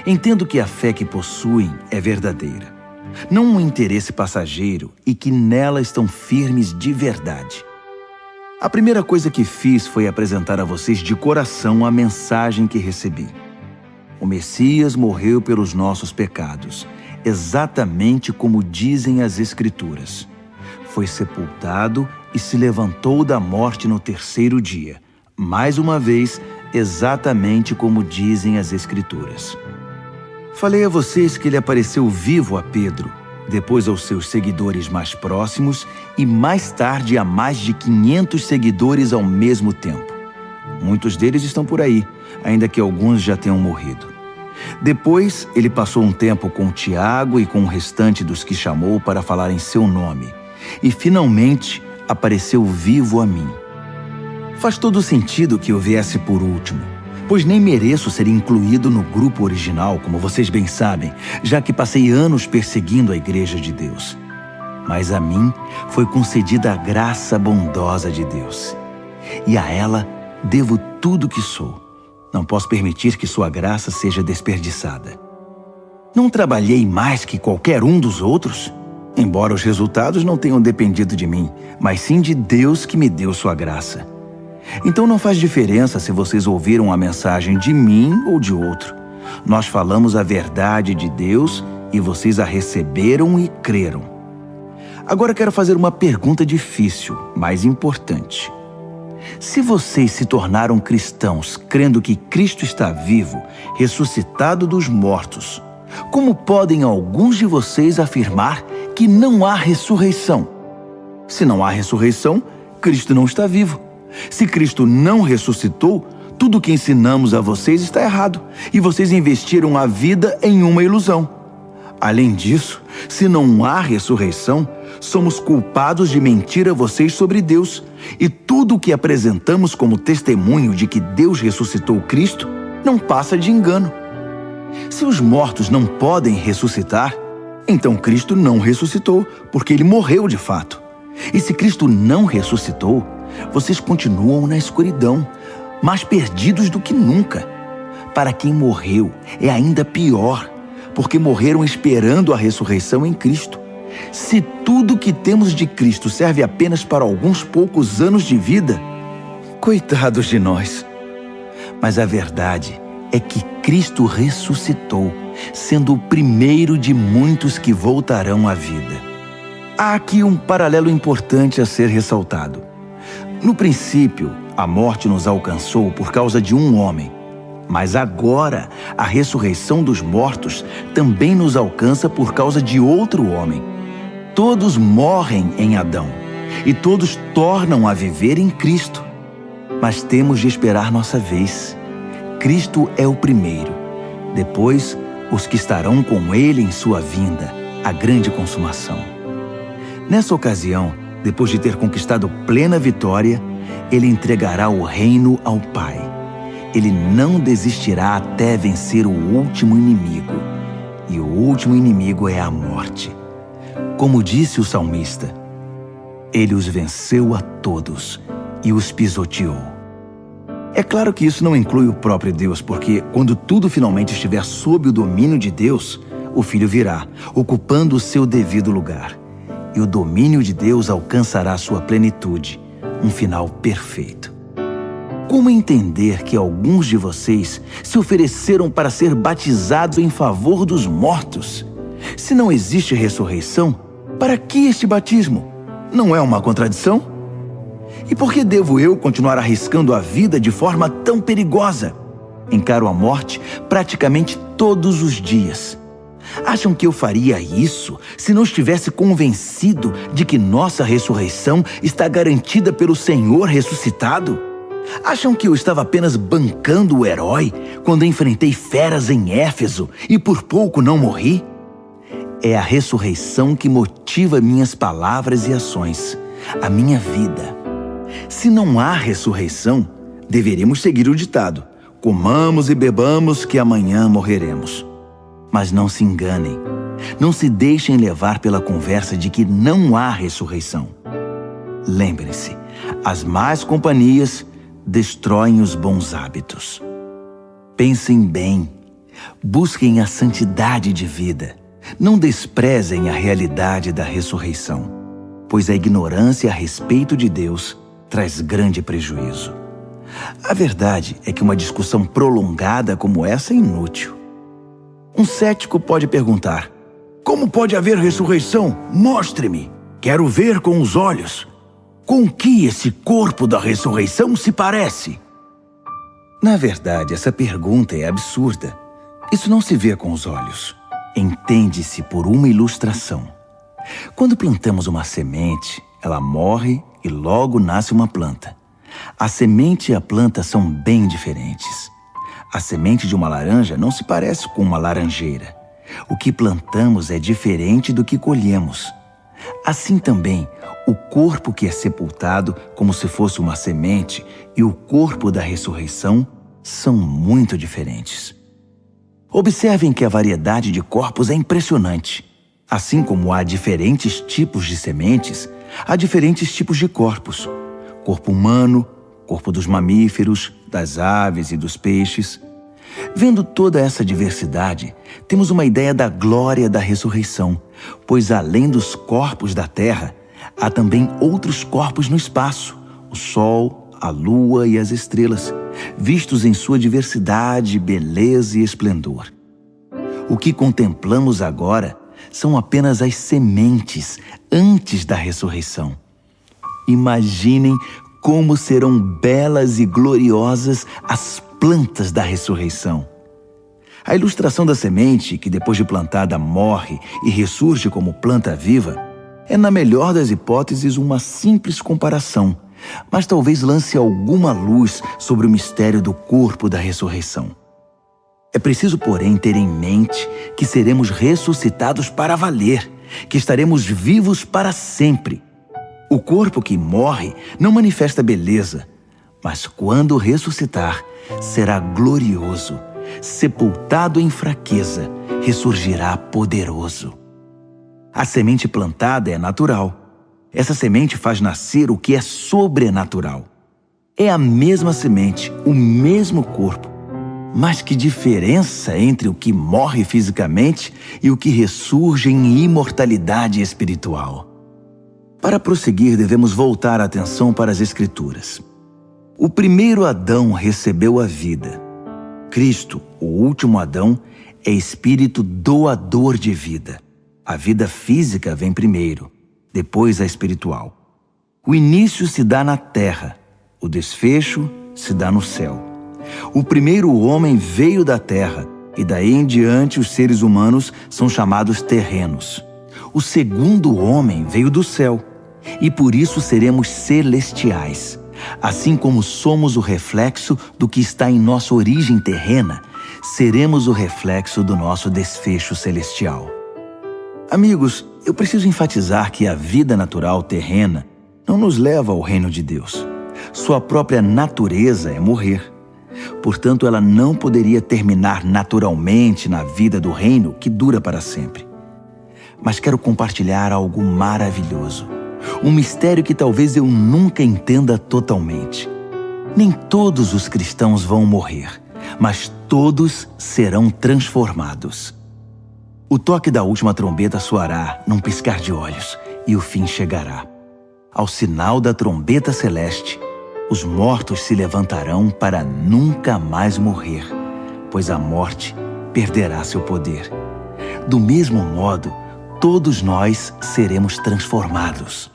Entendo que a fé que possuem é verdadeira, não um interesse passageiro, e que nela estão firmes de verdade. A primeira coisa que fiz foi apresentar a vocês de coração a mensagem que recebi. O Messias morreu pelos nossos pecados, exatamente como dizem as Escrituras. Foi sepultado e se levantou da morte no terceiro dia. Mais uma vez, exatamente como dizem as Escrituras. Falei a vocês que ele apareceu vivo a Pedro, depois aos seus seguidores mais próximos e mais tarde a mais de 500 seguidores ao mesmo tempo. Muitos deles estão por aí, ainda que alguns já tenham morrido. Depois, ele passou um tempo com Tiago e com o restante dos que chamou para falar em seu nome. E, finalmente, apareceu vivo a mim. Faz todo sentido que eu viesse por último, pois nem mereço ser incluído no grupo original, como vocês bem sabem, já que passei anos perseguindo a Igreja de Deus. Mas a mim foi concedida a graça bondosa de Deus. E a ela devo tudo que sou. Não posso permitir que sua graça seja desperdiçada. Não trabalhei mais que qualquer um dos outros, embora os resultados não tenham dependido de mim, mas sim de Deus que me deu sua graça. Então não faz diferença se vocês ouviram a mensagem de mim ou de outro. Nós falamos a verdade de Deus e vocês a receberam e creram. Agora quero fazer uma pergunta difícil, mas importante. Se vocês se tornaram cristãos crendo que Cristo está vivo, ressuscitado dos mortos, como podem alguns de vocês afirmar que não há ressurreição? Se não há ressurreição, Cristo não está vivo. Se Cristo não ressuscitou, tudo o que ensinamos a vocês está errado, e vocês investiram a vida em uma ilusão. Além disso, se não há ressurreição, somos culpados de mentir a vocês sobre Deus, e tudo o que apresentamos como testemunho de que Deus ressuscitou Cristo não passa de engano. Se os mortos não podem ressuscitar, então Cristo não ressuscitou, porque ele morreu de fato. E se Cristo não ressuscitou, vocês continuam na escuridão, mais perdidos do que nunca. Para quem morreu, é ainda pior, porque morreram esperando a ressurreição em Cristo. Se tudo que temos de Cristo serve apenas para alguns poucos anos de vida, coitados de nós. Mas a verdade é que Cristo ressuscitou, sendo o primeiro de muitos que voltarão à vida. Há aqui um paralelo importante a ser ressaltado. No princípio, a morte nos alcançou por causa de um homem. Mas agora, a ressurreição dos mortos também nos alcança por causa de outro homem. Todos morrem em Adão, e todos tornam a viver em Cristo. Mas temos de esperar nossa vez. Cristo é o primeiro. Depois, os que estarão com ele em sua vinda, a grande consumação. Nessa ocasião, depois de ter conquistado plena vitória, ele entregará o reino ao Pai. Ele não desistirá até vencer o último inimigo. E o último inimigo é a morte. Como disse o salmista, ele os venceu a todos e os pisoteou. É claro que isso não inclui o próprio Deus, porque quando tudo finalmente estiver sob o domínio de Deus, o Filho virá, ocupando o seu devido lugar. E o domínio de Deus alcançará sua plenitude, um final perfeito. Como entender que alguns de vocês se ofereceram para ser batizados em favor dos mortos? Se não existe ressurreição, para que este batismo? Não é uma contradição? E por que devo eu continuar arriscando a vida de forma tão perigosa? Encaro a morte praticamente todos os dias. Acham que eu faria isso se não estivesse convencido de que nossa ressurreição está garantida pelo Senhor ressuscitado? Acham que eu estava apenas bancando o herói quando enfrentei feras em Éfeso e por pouco não morri? É a ressurreição que motiva minhas palavras e ações, a minha vida. Se não há ressurreição, deveríamos seguir o ditado: comamos e bebamos que amanhã morreremos. Mas não se enganem, não se deixem levar pela conversa de que não há ressurreição. Lembrem-se, as más companhias destroem os bons hábitos. Pensem bem, Busquem a santidade de vida. Não desprezem a realidade da ressurreição, pois a ignorância a respeito de Deus traz grande prejuízo. A verdade é que uma discussão prolongada como essa é inútil. Um cético pode perguntar: como pode haver ressurreição? Mostre-me. Quero ver com os olhos. Com que esse corpo da ressurreição se parece? Na verdade, essa pergunta é absurda. Isso não se vê com os olhos. Entende-se por uma ilustração. Quando plantamos uma semente, ela morre e logo nasce uma planta. A semente e a planta são bem diferentes. A semente de uma laranja não se parece com uma laranjeira. O que plantamos é diferente do que colhemos. Assim também, o corpo que é sepultado como se fosse uma semente e o corpo da ressurreição são muito diferentes. Observem que a variedade de corpos é impressionante. Assim como há diferentes tipos de sementes, há diferentes tipos de corpos. Corpo humano, corpo dos mamíferos, das aves e dos peixes. Vendo toda essa diversidade, temos uma ideia da glória da ressurreição, pois além dos corpos da terra, há também outros corpos no espaço, o sol, a lua e as estrelas, vistos em sua diversidade, beleza e esplendor. O que contemplamos agora são apenas as sementes antes da ressurreição. Imaginem como serão belas e gloriosas as plantas da ressurreição. A ilustração da semente, que depois de plantada morre e ressurge como planta viva, é, na melhor das hipóteses, uma simples comparação, mas talvez lance alguma luz sobre o mistério do corpo da ressurreição. É preciso, porém, ter em mente que seremos ressuscitados para valer, que estaremos vivos para sempre. O corpo que morre não manifesta beleza, mas quando ressuscitar, será glorioso. Sepultado em fraqueza, ressurgirá poderoso. A semente plantada é natural. Essa semente faz nascer o que é sobrenatural. É a mesma semente, o mesmo corpo. Mas que diferença entre o que morre fisicamente e o que ressurge em imortalidade espiritual. Para prosseguir, devemos voltar a atenção para as Escrituras. O primeiro Adão recebeu a vida. Cristo, o último Adão, é espírito doador de vida. A vida física vem primeiro, depois a espiritual. O início se dá na terra, o desfecho se dá no céu. O primeiro homem veio da terra, e daí em diante os seres humanos são chamados terrenos. O segundo homem veio do céu, e por isso seremos celestiais. Assim como somos o reflexo do que está em nossa origem terrena, seremos o reflexo do nosso desfecho celestial. Amigos, eu preciso enfatizar que a vida natural terrena não nos leva ao reino de Deus. Sua própria natureza é morrer. Portanto, ela não poderia terminar naturalmente na vida do reino que dura para sempre. Mas quero compartilhar algo maravilhoso. Um mistério que talvez eu nunca entenda totalmente. Nem todos os cristãos vão morrer, mas todos serão transformados. O toque da última trombeta soará num piscar de olhos e o fim chegará. Ao sinal da trombeta celeste, os mortos se levantarão para nunca mais morrer, pois a morte perderá seu poder. Do mesmo modo, todos nós seremos transformados.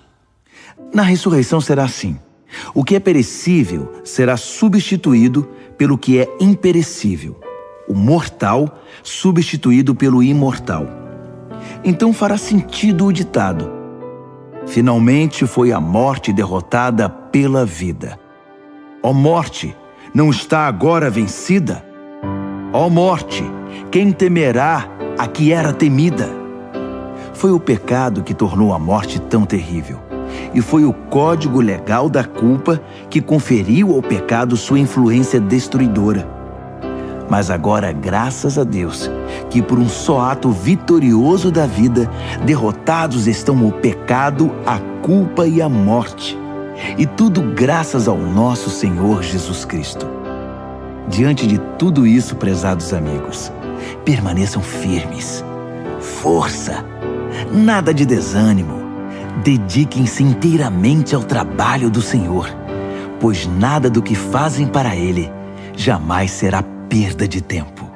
Na ressurreição será assim. O que é perecível será substituído pelo que é imperecível. O mortal substituído pelo imortal. Então fará sentido o ditado: finalmente foi a morte derrotada pela vida. Ó morte, não está agora vencida? Ó morte, quem temerá a que era temida? Foi o pecado que tornou a morte tão terrível. E foi o código legal da culpa que conferiu ao pecado sua influência destruidora. Mas agora, graças a Deus, que por um só ato vitorioso da vida, derrotados estão o pecado, a culpa e a morte. E tudo graças ao nosso Senhor Jesus Cristo. Diante de tudo isso, prezados amigos, Permaneçam firmes. Força! Nada de desânimo. Dediquem-se inteiramente ao trabalho do Senhor, pois nada do que fazem para Ele jamais será perda de tempo.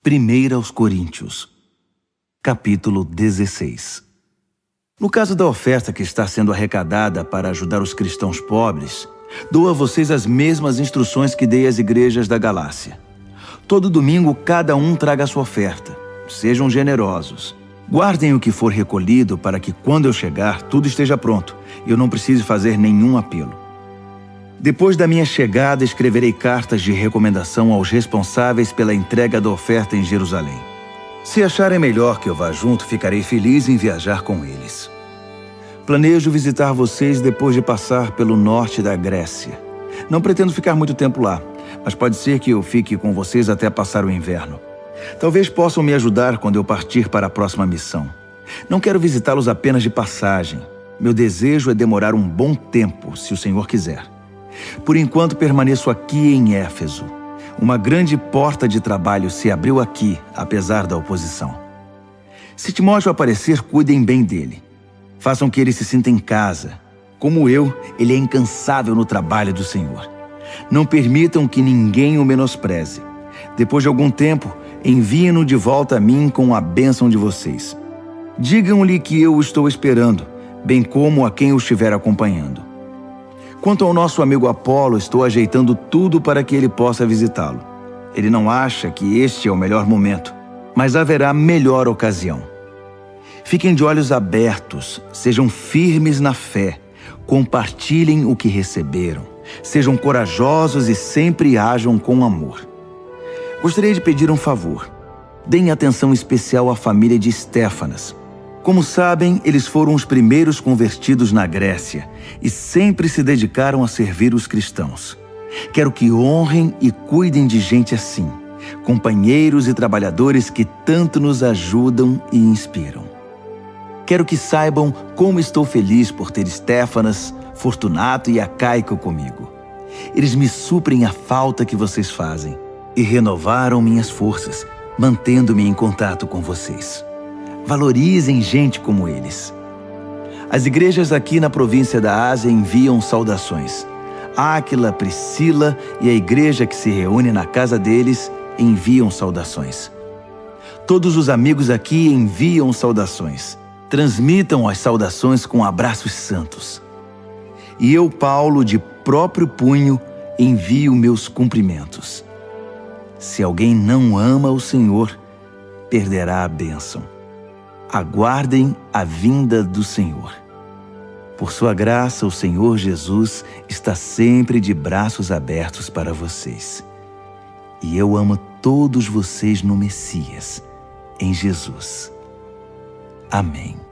Primeira aos Coríntios, capítulo 16. No caso da oferta que está sendo arrecadada para ajudar os cristãos pobres, dou a vocês as mesmas instruções que dei às igrejas da Galácia. Todo domingo, cada um traga a sua oferta. Sejam generosos. Guardem o que for recolhido para que, quando eu chegar, tudo esteja pronto e eu não precise fazer nenhum apelo. Depois da minha chegada, escreverei cartas de recomendação aos responsáveis pela entrega da oferta em Jerusalém. Se acharem melhor que eu vá junto, ficarei feliz em viajar com eles. Planejo visitar vocês depois de passar pelo norte da Grécia. Não pretendo ficar muito tempo lá, mas pode ser que eu fique com vocês até passar o inverno. Talvez possam me ajudar quando eu partir para a próxima missão. Não quero visitá-los apenas de passagem. Meu desejo é demorar um bom tempo, se o Senhor quiser. Por enquanto, permaneço aqui em Éfeso. Uma grande porta de trabalho se abriu aqui, apesar da oposição. Se Timóteo aparecer, cuidem bem dele. Façam que ele se sinta em casa. Como eu, ele é incansável no trabalho do Senhor. Não permitam que ninguém o menospreze. Depois de algum tempo, enviem-no de volta a mim com a bênção de vocês. Digam-lhe que eu o estou esperando, bem como a quem o estiver acompanhando. Quanto ao nosso amigo Apolo, estou ajeitando tudo para que ele possa visitá-lo. Ele não acha que este é o melhor momento, mas haverá melhor ocasião. Fiquem de olhos abertos, sejam firmes na fé, compartilhem o que receberam, sejam corajosos e sempre ajam com amor. Gostaria de pedir um favor. Deem atenção especial à família de Estéfanas. Como sabem, eles foram os primeiros convertidos na Grécia e sempre se dedicaram a servir os cristãos. Quero que honrem e cuidem de gente assim, companheiros e trabalhadores que tanto nos ajudam e inspiram. Quero que saibam como estou feliz por ter Estéfanas, Fortunato e Acaico comigo. Eles me suprem a falta que vocês fazem e renovaram minhas forças, mantendo-me em contato com vocês. Valorizem gente como eles. As igrejas aqui na província da Ásia enviam saudações. Áquila, Priscila e a igreja que se reúne na casa deles enviam saudações. Todos os amigos aqui enviam saudações. Transmitam as saudações com abraços santos. E eu, Paulo, de próprio punho, envio meus cumprimentos. Se alguém não ama o Senhor, perderá a bênção. Aguardem a vinda do Senhor. Por sua graça, o Senhor Jesus está sempre de braços abertos para vocês. E eu amo todos vocês no Messias, em Jesus. Amém.